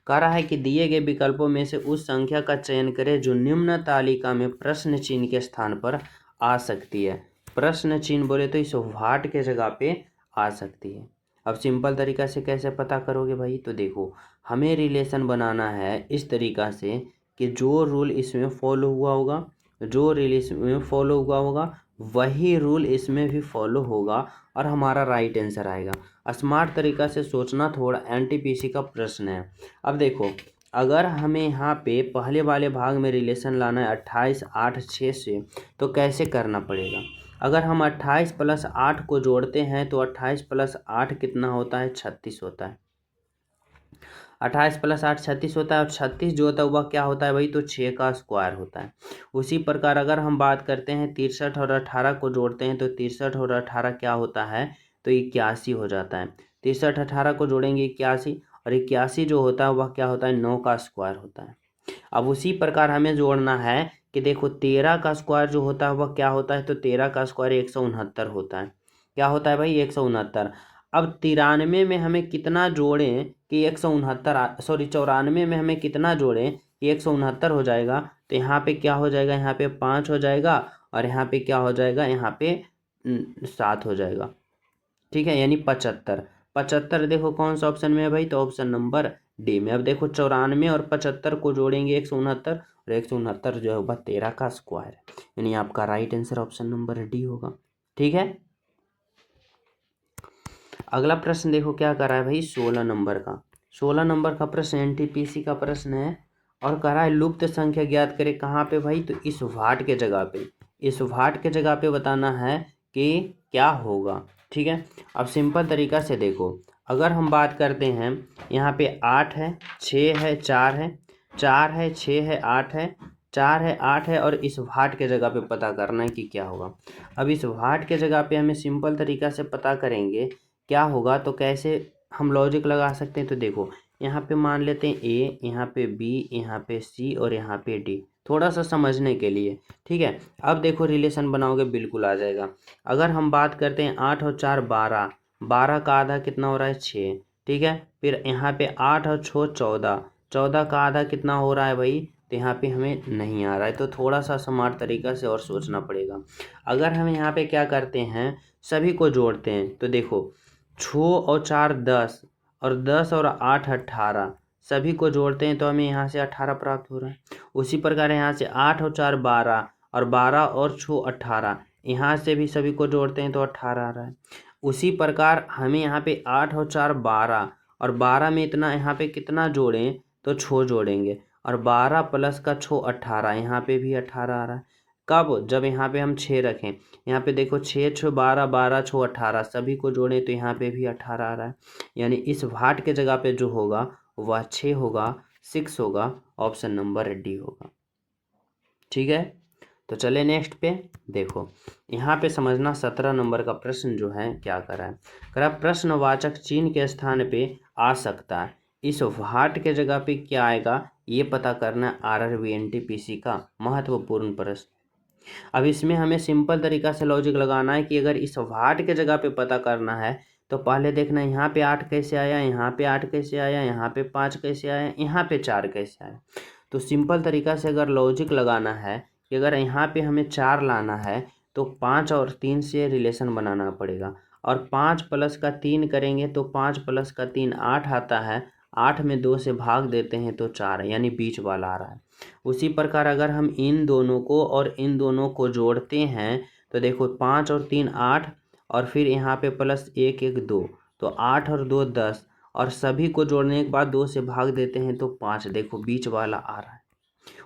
कह रहा है कि दिए गए विकल्पों में से उस संख्या का चयन करें जो निम्न तालिका में प्रश्न चिन्ह के स्थान पर आ सकती है। प्रश्न चिन्ह बोले तो इस व्हाट के जगह पे आ सकती है। अब सिंपल तरीका से कैसे पता करोगे भाई, तो देखो हमें रिलेशन बनाना है इस तरीका से कि जो रूल इसमें फॉलो हुआ होगा, जो रूल इसमें फॉलो हुआ होगा वही रूल इसमें भी फॉलो होगा और हमारा राइट आंसर आएगा। स्मार्ट तरीका से सोचना थोड़ा एनटीपीसी का प्रश्न है। अब देखो अगर हमें यहाँ पे पहले वाले भाग में रिलेशन लाना है 28 8 6 से, तो कैसे करना पड़ेगा। अगर हम 28 + 8 को जोड़ते हैं तो 28 + 8 कितना होता है, 36 होता है। 28 + 8 36 होता है, और 36 जो होता है वह क्या होता है भाई, तो 6 का स्क्वायर होता है। उसी प्रकार अगर हम बात करते हैं 63 और 18 को जोड़ते हैं तो 63 और 18 क्या होता है, तो 81 हो जाता है। 63 18 को जोड़ेंगे 81, और 81 जो होता है वह क्या होता है, 9 का स्क्वायर होता है। अब उसी प्रकार हमें जोड़ना है कि देखो 13 का स्क्वायर जो होता है वह क्या होता है, तो 13 का स्क्वायर 169 होता है। क्या होता है भाई, 169। अब 93 में हमें कितना जोड़ें कि 169, सॉरी 94 में हमें कितना जोड़ें कि 169 हो जाएगा, तो यहाँ पे क्या हो जाएगा, यहाँ पे 5 हो जाएगा, और यहाँ पे क्या हो जाएगा, यहाँ पे 7 हो जाएगा। ठीक है, यानी 75। 75 देखो कौन सा ऑप्शन में है भाई, तो ऑप्शन नंबर डी में। अब देखो 94 और 75 को जोड़ेंगे 169, और 169 जो है वह 13 का स्क्वायर है, यानी आपका right answer option number D होगा। ठीक है, अगला प्रश्न देखो क्या कर रहा है भाई, 16 नंबर का। 16 नंबर का प्रश्न एनटीपीसी का प्रश्न है, और कह रहा है लुप्त संख्या ज्ञात करें। कहाँ पे भाई, तो इस व्हाट के जगह पे, इस व्हाट के जगह पे बताना है कि क्या होगा। ठीक है, अब सिंपल तरीका से देखो अगर हम बात करते हैं, यहाँ पे 8 है, 6 है, 4 है, 4 है, 6 है, 8 है, 4 है, 8 है, और इस व्हाट के जगह पे पता करना है कि क्या होगा। अब इस व्हाट के जगह पे हमें सिंपल तरीका से पता करेंगे क्या होगा, तो कैसे हम लॉजिक लगा सकते हैं, तो देखो यहाँ पे मान लेते हैं ए, यहाँ पे बी, यहाँ पे सी, और यहाँ पे डी, थोड़ा सा समझने के लिए। ठीक है, अब देखो रिलेशन बनाओगे बिल्कुल आ जाएगा। अगर हम बात करते हैं 8 और 4 12, 12 का आधा कितना हो रहा है, 6। ठीक है, फिर यहाँ पे 8 और 6 14, 14 का आधा कितना हो रहा है भाई, तो यहाँ पे हमें नहीं आ रहा है, तो थोड़ा सा स्मार्ट तरीका से और सोचना पड़ेगा। अगर हम यहाँ पे क्या करते हैं, सभी को जोड़ते हैं, तो देखो 6 और 4 10, और 10 और 8 18, सभी को जोड़ते हैं तो हमें यहाँ से 18 प्राप्त हो रहा है। उसी प्रकार यहाँ से 8 और 4 12, और 12 और 6 18, यहाँ से भी सभी को जोड़ते हैं तो 18 आ रहा है। उसी प्रकार हमें यहाँ पे 8 और 4 12, और 12 में इतना यहाँ पे कितना जोड़ें तो 6 जोड़ेंगे, और 12 प्लस का 6 18, यहाँ पे भी 18 आ रहा है। कब? जब यहाँ पे हम 6 रखें। यहाँ पे देखो 6 6 12, 12 6 18, सभी को जोड़ें तो यहाँ पे भी 18 आ रहा है। यानी इस भाट के जगह पे जो होगा वह 6 होगा, 6 होगा, ऑप्शन नंबर डी होगा। ठीक है, तो चले नेक्स्ट पे। देखो यहाँ पे समझना 17 नंबर का प्रश्न जो है क्या करा है, करा प्रश्नवाचक चिन्ह के स्थान पे आ सकता है, इस भाट के जगह पे क्या आएगा ये पता करना है। RRBNTPC का महत्वपूर्ण प्रश्न। अब इसमें हमें सिंपल तरीका से लॉजिक लगाना है कि अगर इस भाट के जगह पे पता करना है तो पहले देखना यहाँ पे 8 कैसे आया, यहाँ पे 8 कैसे आया, यहाँ पे 5 कैसे आया, यहाँ पे 4 कैसे आया। तो सिंपल तरीका से अगर लॉजिक लगाना है कि अगर यहाँ पे हमें 4 लाना है तो 5 और 3 से रिलेशन बनाना पड़ेगा, और 5 प्लस का 3 करेंगे तो 5 प्लस का 3 8 आता है, 8 में 2 से भाग देते हैं तो 4 है, यानी बीच वाला आ रहा है। उसी प्रकार अगर हम इन दोनों को और इन दोनों को जोड़ते हैं तो देखो 5 और 3 8, और फिर यहाँ पे प्लस 1 1 2, तो 8 और 2 10, और सभी को जोड़ने के बाद 2 से भाग देते हैं तो 5, देखो बीच वाला आ रहा है।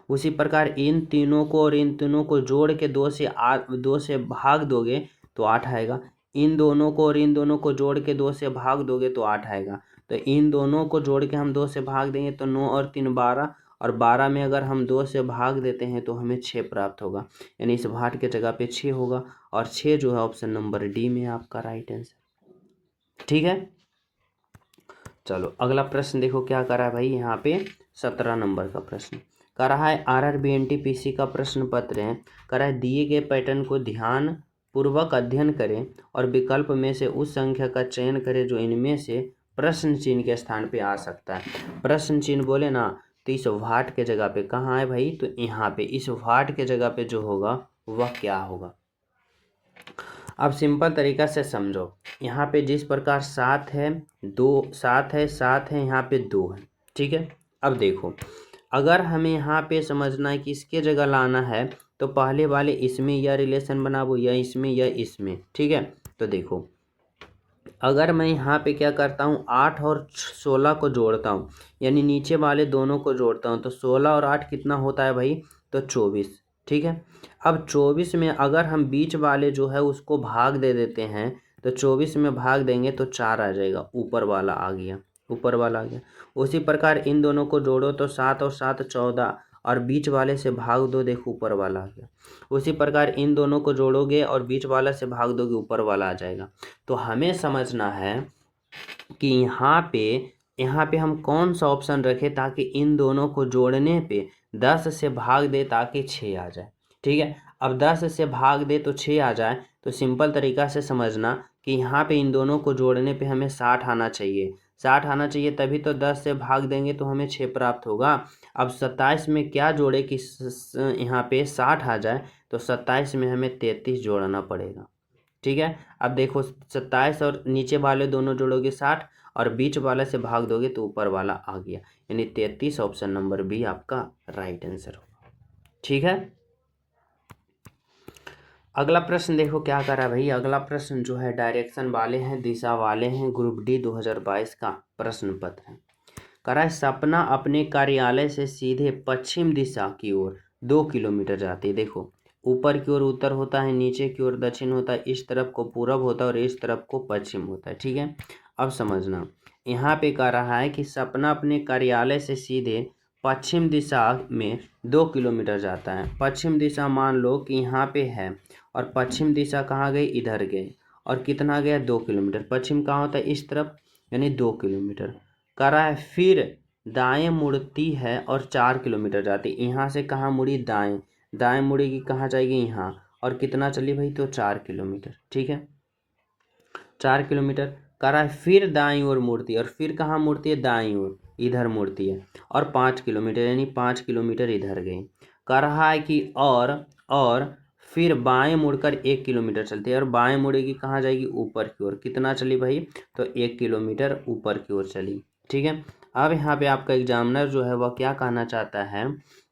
उसी प्रकार इन तीनों को और इन तीनों को जोड़ के 2 से भाग दोगे तो 8 आएगा। इन दोनों को और इन दोनों को जोड़ के 2 से भाग दोगे तो 8 आएगा। तो इन दोनों को जोड़ के हम 2 से भाग देंगे तो 9 और 3 12, और 12 में अगर हम 2 से भाग देते हैं तो हमें 6 प्राप्त होगा, यानी इस भाट के जगह पे 6 होगा, और 6 जो है ऑप्शन नंबर डी में आपका राइट आंसर। ठीक है, चलो अगला प्रश्न देखो क्या करा है भाई, यहाँ पे 17 नंबर का प्रश्न कर रहा है। RRBNTPC का प्रश्न पत्र है, कर रहा है दिए गए पैटर्न को ध्यान पूर्वक अध्ययन करें और विकल्प में से उस संख्या का चयन करें जो इनमें से प्रश्न चिन्ह के स्थान पे आ सकता है। प्रश्न चिन्ह बोले ना तो इस वाट के जगह पे कहाँ है भाई, तो यहाँ पे इस वाट के जगह पे जो होगा वह क्या होगा। अब सिंपल तरीका से समझो, यहाँ पे जिस प्रकार 7 है 2 7 है 7 है, यहाँ पे 2 है। ठीक है, अब देखो अगर हमें यहाँ पे समझना है कि इसके जगह लाना है तो पहले वाले इसमें या रिलेशन बनाओ या इसमें या इसमें। ठीक है, तो देखो अगर मैं यहाँ पे क्या करता हूँ 8 और 16 को जोड़ता हूँ, यानी नीचे वाले दोनों को जोड़ता हूँ, तो 16 और 8 कितना होता है भाई, तो 24। ठीक है, अब 24 में अगर हम बीच वाले जो है उसको भाग दे देते हैं तो 24 में भाग देंगे तो 4 आ जाएगा, ऊपर वाला आ गया, ऊपर वाला आ गया। उसी प्रकार इन दोनों को जोड़ो तो 7 और 7 14, और बीच वाले से भाग दो, देखो ऊपर वाला आ गया। उसी प्रकार इन दोनों को जोड़ोगे और बीच वाला से भाग दोगे, ऊपर वाला आ जाएगा। तो हमें समझना है कि यहाँ पे हम कौन सा ऑप्शन रखें ताकि इन दोनों को जोड़ने पे 10 से भाग दे ताकि 6 आ जाए। ठीक है, अब 10 से भाग दे तो 6 आ जाए, तो सिंपल तरीका से समझना कि यहाँ पे इन दोनों को जोड़ने पे हमें 60 आना चाहिए, 60 आना चाहिए, तभी तो 10 से भाग देंगे तो हमें 6 प्राप्त होगा। अब 27 में क्या जोड़े कि यहाँ पे 60 आ जाए, तो 27 में हमें 33 जोड़ना पड़ेगा। ठीक है, अब देखो 27 और नीचे वाले दोनों जोड़ोगे 60, और बीच वाले से भाग दोगे तो ऊपर वाला आ गया, यानी 33 ऑप्शन नंबर बी आपका राइट आंसर होगा। ठीक है, अगला प्रश्न देखो क्या करा भाई। अगला प्रश्न जो है डायरेक्शन वाले हैं, दिशा वाले हैं, ग्रुप डी 2022 का प्रश्न पत्र है। करा है सपना अपने कार्यालय से सीधे पश्चिम दिशा की ओर 2 किलोमीटर जाती है। देखो ऊपर की ओर उत्तर होता है, नीचे की ओर दक्षिण होता है, इस तरफ को पूरब होता है और इस तरफ को पश्चिम होता है। ठीक है, अब समझना यहाँ पे कह रहा है कि सपना अपने कार्यालय से सीधे पश्चिम दिशा में 2 किलोमीटर जाता है। पश्चिम दिशा मान लो कि यहाँ पे है, और पश्चिम दिशा कहाँ गई, इधर गई, और कितना गया 2 किलोमीटर। पश्चिम कहाँ होता है, इस तरफ, यानी 2 किलोमीटर। कह रहा है फिर दाएं मुड़ती है और 4 किलोमीटर जाती है। यहाँ से कहाँ मुड़ी, दाएं, दाएं मुड़ेगी कहाँ जाएगी, यहाँ, और कितना चली भाई, तो 4 किलोमीटर। ठीक है, 4 किलोमीटर। कह रहा है फिर दाईं ओर मुड़ती है, और फिर कहाँ मुड़ती है, दाईं ओर, इधर मुड़ती है, और 5 किलोमीटर, यानी 5 किलोमीटर इधर गई। कह रहा है कि और फिर बाएं मुड़कर 1 किलोमीटर चलती है, और बाएं मुड़ेगी कहाँ जाएगी, ऊपर की ओर, कितना चली भाई, तो 1 किलोमीटर ऊपर की ओर चली। ठीक है, अब यहाँ पे आपका एग्जामिनर जो है वह क्या कहना चाहता है,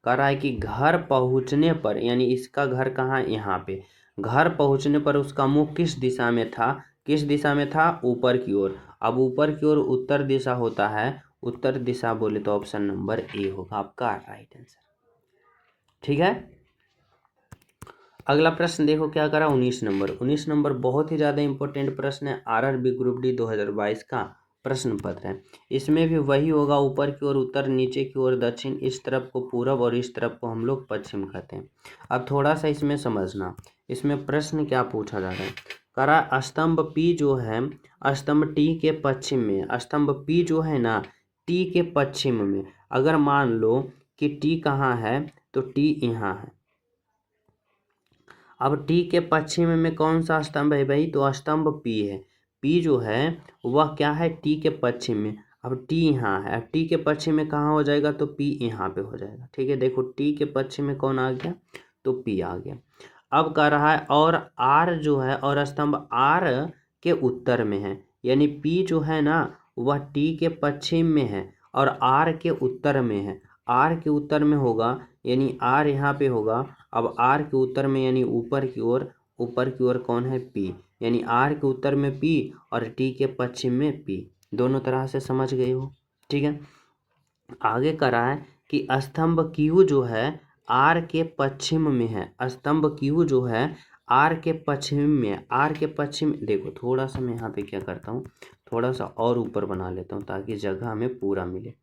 कह रहा है कि घर पहुँचने पर, यानी इसका घर कहाँ, यहाँ पे, घर पहुँचने पर उसका मुख किस दिशा में था, किस दिशा में था, ऊपर की ओर। अब ऊपर की ओर उत्तर दिशा होता है, उत्तर दिशा बोले तो ऑप्शन नंबर ए होगा आपका राइट आंसर। ठीक है, अगला प्रश्न देखो क्या करा, 19 नंबर बहुत ही ज़्यादा इंपॉर्टेंट प्रश्न है, आरआरबी ग्रुप डी 2022 का प्रश्न पत्र है। इसमें भी वही होगा, ऊपर की ओर उत्तर, नीचे की ओर दक्षिण, इस तरफ को पूरब और इस तरफ को हम लोग पश्चिम कहते हैं। अब थोड़ा सा इसमें समझना, इसमें प्रश्न क्या पूछा जा रहा है, करा स्तंभ पी जो है, स्तंभ टी के पश्चिम में, स्तंभ पी जो है ना टी के पश्चिम में, अगर मान लो कि टी कहाँ है तो टी यहाँ है। अब टी के पश्चिम में कौन सा स्तंभ है भाई, तो स्तंभ पी है। पी जो है वह क्या है, टी के पश्चिम में। अब टी यहाँ है, अब टी के पश्चिम में कहाँ हो जाएगा, तो पी यहाँ पे हो जाएगा। ठीक है, देखो टी के पश्चिम में कौन आ गया, तो पी आ गया। अब कह रहा है और आर जो है, और स्तंभ आर के उत्तर में है, यानी पी जो है ना वह टी के पश्चिम में है और आर के उत्तर में है। आर के उत्तर में होगा यानी आर यहाँ पे होगा। अब आर के उत्तर में यानी ऊपर की ओर, ऊपर की ओर कौन है, पी, यानी आर के उत्तर में पी और टी के पश्चिम में पी। दोनों तरह से समझ गए हो। ठीक है, आगे करा है कि स्तंभ क्यू जो है आर के पश्चिम में है, स्तंभ क्यू जो है आर के पश्चिम में, आर के पश्चिम, देखो थोड़ा सा मैं यहाँ पे क्या करता हूँ, थोड़ा सा और ऊपर बना लेता हूँ ताकि जगह हमें पूरा मिले।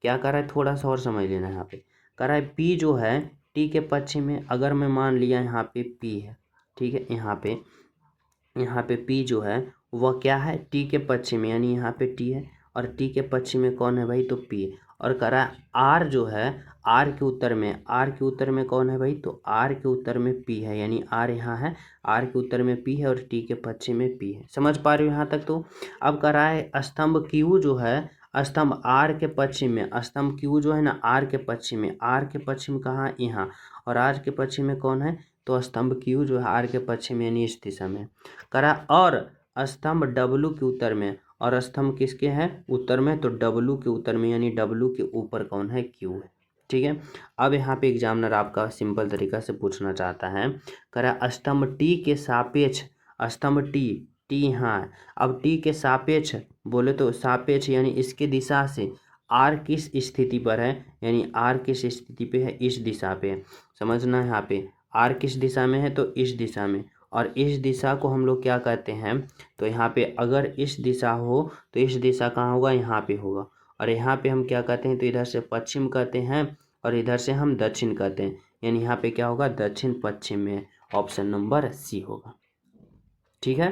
क्या करा है, थोड़ा सा और समझ लेना। यहाँ पे करा है पी जो है टी के पश्चिम में, अगर मैं मान लिया यहाँ पे पी है, ठीक है, यहाँ पे पी जो है वह क्या है, टी के पश्चिम में, यानी यहाँ पे टी है और टी के पश्चिम में कौन है भाई, तो पी। और करा आर जो है आर के उत्तर में, आर के उत्तर में कौन है भाई, तो आर के उत्तर में पी है, यानी आर यहाँ है, आर के उत्तर में पी है और टी के पश्चिम में पी है। समझ पा रहे हो यहाँ तक। तो अब करा है स्तंभ क्यू जो है स्तंभ आर के पश्चिम में, स्तंभ क्यू जो है ना आर के पश्चिम में, आर के पश्चिम कहाँ, यहाँ, और आर के पश्चिम में कौन है, तो स्तंभ क्यू जो है आर के पश्चिम में यानी इस दिशा में। करा और स्तंभ डब्लू के उत्तर में, और स्तंभ किसके हैं, उत्तर में, तो डब्लू के उत्तर में, यानी डब्लू के ऊपर कौन है, क्यू है। ठीक है, अब यहाँ पे एग्जामिनर आपका सिंपल तरीका से पूछना चाहता है, करा स्तंभ टी के सापेक्ष, स्तंभ टी, टी यहाँ है, अब टी के सापेक्ष बोले तो सापेक्ष यानी इसके दिशा से आर किस स्थिति पर है, यानी आर किस स्थिति पे है, इस दिशा पे है। समझना है, यहाँ पे आर किस दिशा में है, तो इस दिशा में, और इस दिशा को हम लोग क्या कहते हैं, तो यहाँ पे अगर इस दिशा हो तो इस दिशा कहाँ होगा, यहाँ पे होगा, और यहाँ पे हम क्या कहते हैं, तो इधर से पश्चिम कहते हैं और इधर से हम दक्षिण कहते हैं, यानी यहाँ पे क्या होगा, दक्षिण पश्चिम में, ऑप्शन नंबर सी होगा। ठीक है,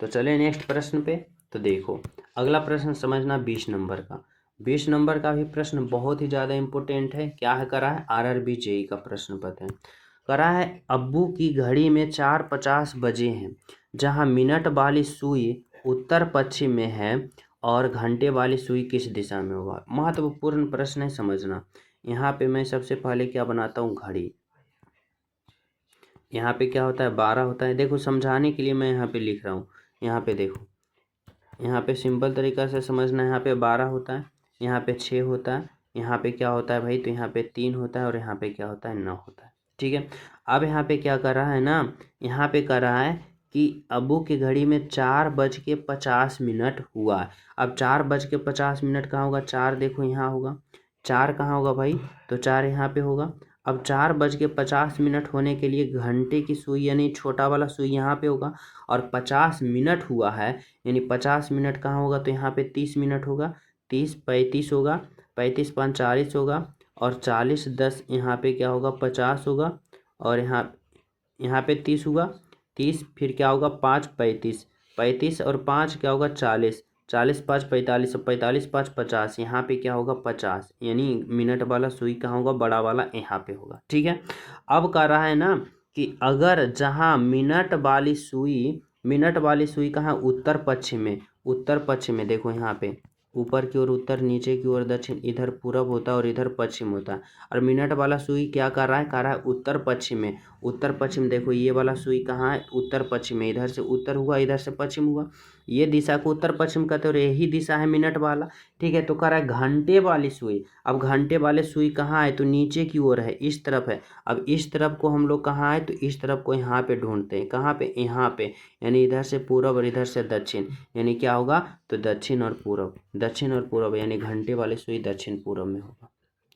तो चले नेक्स्ट प्रश्न पे। तो देखो अगला प्रश्न समझना 20 नंबर का, 20 नंबर का भी प्रश्न बहुत ही ज़्यादा इंपॉर्टेंट है। क्या है, करा है आरआरबी जेई का प्रश्न पत्र है। करा है अब्बू की घड़ी में 4:50 बजे हैं, जहां मिनट वाली सुई उत्तर पश्चिम में है और घंटे वाली सुई किस दिशा में होगा। महत्वपूर्ण प्रश्न है, समझना। यहाँ पे मैं सबसे पहले क्या बनाता हूँ, घड़ी, यहाँ पे क्या होता है, 12 होता है। देखो समझाने के लिए मैं यहाँ पे लिख रहा हूँ, यहाँ पे देखो, यहाँ पे सिंपल तरीका से समझना। यहाँ पे 12 होता है, यहाँ पे 6 होता है, यहाँ पे क्या होता है भाई, तो यहाँ पे 3 होता है और यहाँ पे क्या होता है, 9 होता है। ठीक है, अब यहाँ पे क्या कर रहा है ना, यहाँ पे कर रहा है कि अब्बू की घड़ी में 4:50 हुआ है। अब 4:50 कहाँ होगा, 4 देखो यहाँ होगा, 4 कहाँ होगा भाई, तो 4 यहाँ पे होगा। अब 4:50 होने के लिए घंटे की सुई यानी छोटा वाला सुई यहाँ पे होगा, और 50 मिनट हुआ है यानी 50 मिनट कहाँ होगा, तो यहाँ पे 30 मिनट होगा, 30 35 होगा, 35 5 40 होगा, और 40 10 यहाँ पे क्या होगा, 50 होगा, और यहाँ पे 30 होगा, 30 फिर क्या होगा, 5 35, 35 और 5 क्या होगा, 40, 40 5 45, 45 5 50, यहाँ पे क्या होगा, 50, यानी मिनट वाला सुई कहाँ होगा, बड़ा वाला यहाँ पे होगा। ठीक है, अब कह रहा है ना कि अगर जहाँ मिनट वाली सुई कहाँ, उत्तर पश्चिम में, उत्तर पश्चिम में, देखो यहाँ पे ऊपर की ओर उत्तर, नीचे की ओर दक्षिण, इधर पूरब होता है और इधर पश्चिम होता है। और मिनट वाला सुई क्या कर रहा है, कर रहा है उत्तर पश्चिम में। उत्तर पश्चिम देखो ये वाला सुई कहाँ है, उत्तर पश्चिम में। इधर से उत्तर हुआ, इधर से पश्चिम हुआ, ये दिशा को उत्तर पश्चिम कहते हैं और यही दिशा है मिनट वाला। ठीक है, तो कह रहा है घंटे वाली सुई। अब घंटे वाले सुई कहाँ है, तो नीचे की ओर है, इस तरफ है। अब इस तरफ को हम लोग कहाँ है, तो इस तरफ को यहाँ पे ढूंढते हैं। कहाँ पे, यहाँ पे, यानी इधर से पूरब और इधर से दक्षिण, यानी क्या होगा, तो दक्षिण और पूरब, दक्षिण और पूरब, यानी घंटे वाले सुई दक्षिण पूरब में होगा।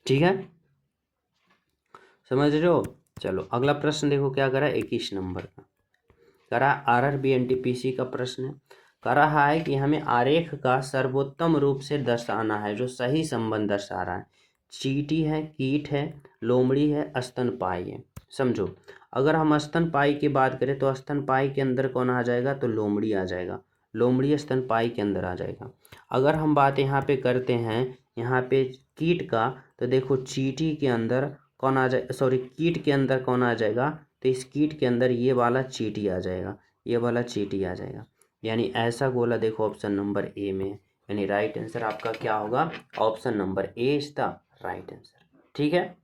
ठीक है, समझ रहे हो। चलो अगला प्रश्न देखो क्या करा, 21 नंबर का करा, आरआरबी एनटीपीसी का प्रश्न है। कह रहा है कि हमें आरेख का सर्वोत्तम रूप से दर्शाना है, जो सही संबंध दर्शा रहा है। चींटी है, कीट है, लोमड़ी है, स्तनपायी है। समझो, अगर हम स्तनपायी की बात करें तो स्तनपायी के अंदर कौन आ जाएगा, तो लोमड़ी आ जाएगा। लोमड़ी स्तनपायी के अंदर आ जाएगा। अगर हम बात यहाँ पे करते हैं, यहाँ पे कीट का, तो देखो चींटी के अंदर कौन आ जाए, सॉरी कीट के अंदर कौन आ जाएगा, तो इस कीट के अंदर ये वाला चींटी आ जाएगा, ये वाला चींटी आ जाएगा। यानी ऐसा गोला देखो ऑप्शन नंबर ए में है। यानी राइट आंसर आपका क्या होगा, option number A is the right answer. ठीक है,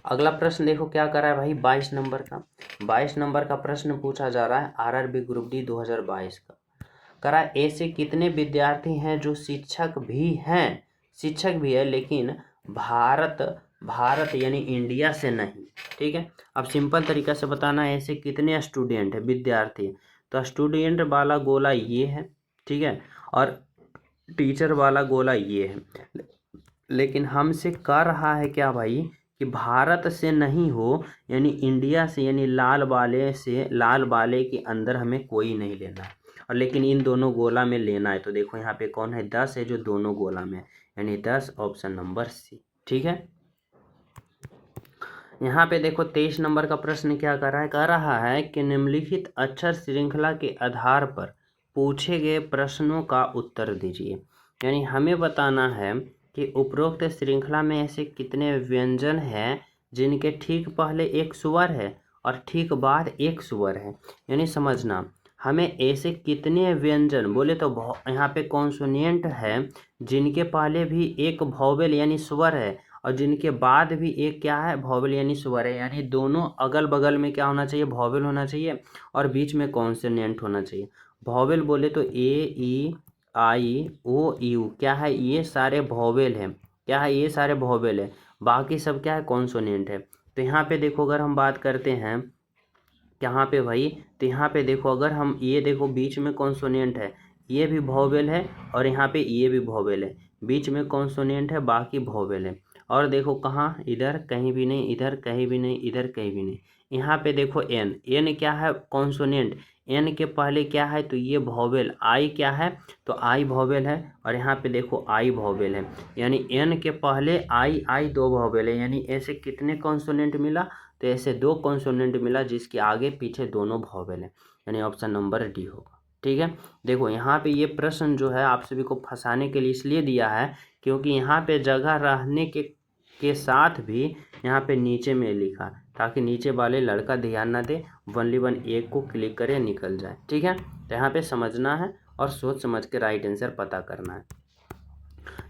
अगला प्रश्न देखो क्या कर रहा है भाई, 22 नंबर का। 22 नंबर का प्रश्न पूछा जा रहा है आरआरबी ग्रुप डी 2022 का। करा, ऐसे कितने विद्यार्थी हैं जो शिक्षक भी हैं, शिक्षक भी है लेकिन भारत भारत यानी इंडिया से नहीं। ठीक है, अब सिंपल तरीका से बताना है, ऐसे कितने स्टूडेंट है, विद्यार्थी। तो स्टूडेंट वाला गोला ये है, ठीक है, और टीचर वाला गोला ये है। लेकिन हमसे कह रहा है क्या भाई, कि भारत से नहीं हो, यानी इंडिया से, यानी लाल वाले से, लाल वाले के अंदर हमें कोई नहीं लेना है, और लेकिन इन दोनों गोला में लेना है। तो देखो यहाँ पे कौन है, 10 है जो दोनों गोला में, यानी 10 ऑप्शन नंबर सी। ठीक है, यहाँ पे देखो 23 नंबर का प्रश्न क्या कर रहा है, कह रहा है कि निम्नलिखित अक्षर श्रृंखला के आधार पर पूछे गए प्रश्नों का उत्तर दीजिए। यानी हमें बताना है कि उपरोक्त श्रृंखला में ऐसे कितने व्यंजन हैं जिनके ठीक पहले एक स्वर है और ठीक बाद एक स्वर है। यानी समझना, हमें ऐसे कितने व्यंजन बोले तो यहाँ पे कॉन्सोनेंट है जिनके पहले भी एक वॉवेल यानी स्वर है और जिनके बाद भी एक क्या है, वॉवेल यानी स्वर है। यानी दोनों अगल बगल में क्या होना चाहिए, वॉवेल होना चाहिए और बीच में कॉन्सोनेंट होना चाहिए। वॉवेल बोले तो ए, ई, आई, ओ, यू, क्या है, ये सारे वॉवेल हैं। क्या है, ये सारे वॉवेल है, बाकी सब क्या है, कॉन्सोनेंट है। तो यहाँ पे देखो अगर हम बात करते हैं यहाँ पे भाई, तो यहाँ पे देखो अगर हम ये देखो बीच में कॉन्सोनेंट है, ये भी वॉवेल है और यहाँ पे ये भी वॉवेल है, बीच में कॉन्सोनेंट है बाकी वॉवेल है। और देखो कहाँ, इधर कहीं भी नहीं, इधर कहीं भी नहीं, इधर कहीं भी नहीं। यहाँ पे देखो एन, एन क्या है, कॉन्सोनेंट। एन के पहले क्या है, तो ये वॉवेल। आई क्या है, तो आई वॉवेल है और यहाँ पे देखो आई वॉवेल है। यानी एन के पहले आई, आई दो वॉवेल है। यानी ऐसे कितने कॉन्सोनेंट मिला, तो ऐसे दो कॉन्सोनेंट मिला जिसके आगे पीछे दोनों वॉवेल है। यानी ऑप्शन नंबर डी होगा। ठीक है, देखो यहाँ पे ये प्रश्न जो है आप सभी को फंसाने के लिए इसलिए दिया है क्योंकि यहाँ पे जगह रहने के साथ भी यहाँ पे नीचे में लिखा, ताकि नीचे वाले लड़का ध्यान ना दे, वनली वन एक को क्लिक करे निकल जाए। ठीक है, तो यहाँ पे समझना है और सोच समझ के राइट आंसर पता करना है।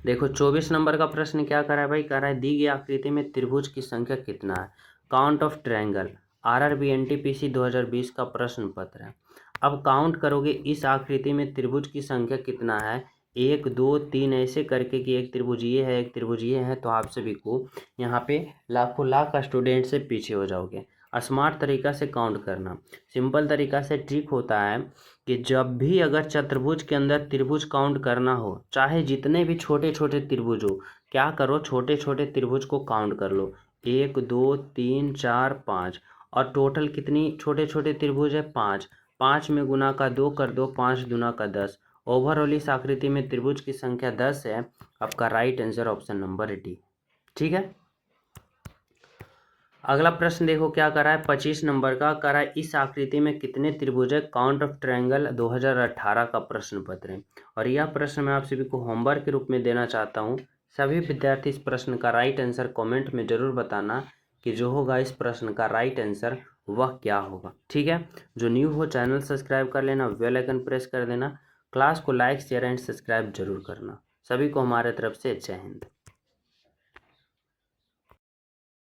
देखो 24 नंबर का प्रश्न क्या कर रहा है भाई, कह रहा है दी गई आकृति में त्रिभुज की संख्या कितना है। Count of triangle, RRB NTPC 2020 का प्रश्न पत्र है। अब काउंट करोगे इस आकृति में त्रिभुज की संख्या कितना है, 1 2 3 ऐसे करके कि एक त्रिभुज ये है, एक त्रिभुज ये है, तो आप सभी को यहाँ पे लाखों लाख स्टूडेंट से पीछे हो जाओगे। स्मार्ट तरीका से काउंट करना, सिंपल तरीका से ट्रिक होता है कि जब भी अगर चतुर्भुज के अंदर त्रिभुज काउंट करना हो, चाहे जितने भी छोटे छोटे त्रिभुज हो, क्या करो, छोटे छोटे त्रिभुज को काउंट कर लो, 1 2 3 4 5, और टोटल कितनी छोटे छोटे त्रिभुज है, 5। 5 में गुना का 2 कर दो, 5 दूना का 10। ओवरऑल इस आकृति में त्रिभुज की संख्या 10 है। आपका right answer option number D. ठीक है, अगला प्रश्न देखो क्या कर रहा है, 25 नंबर का कर रहा है इस आकृति में कितने त्रिभुज है, काउंट ऑफ ट्रायंगल 2018 का प्रश्न पत्र है। और यह प्रश्न मैं आप सभी को होमवर्क के रूप में देना चाहता हूं। सभी विद्यार्थी इस प्रश्न का राइट आंसर कमेंट में जरूर बताना कि जो होगा इस प्रश्न का राइट आंसर वह क्या होगा। ठीक है, जो न्यू हो चैनल सब्सक्राइब कर लेना, बेल आइकन प्रेस कर देना, क्लास को लाइक शेयर एंड सब्सक्राइब जरूर करना। सभी को हमारे तरफ से जय हिंद।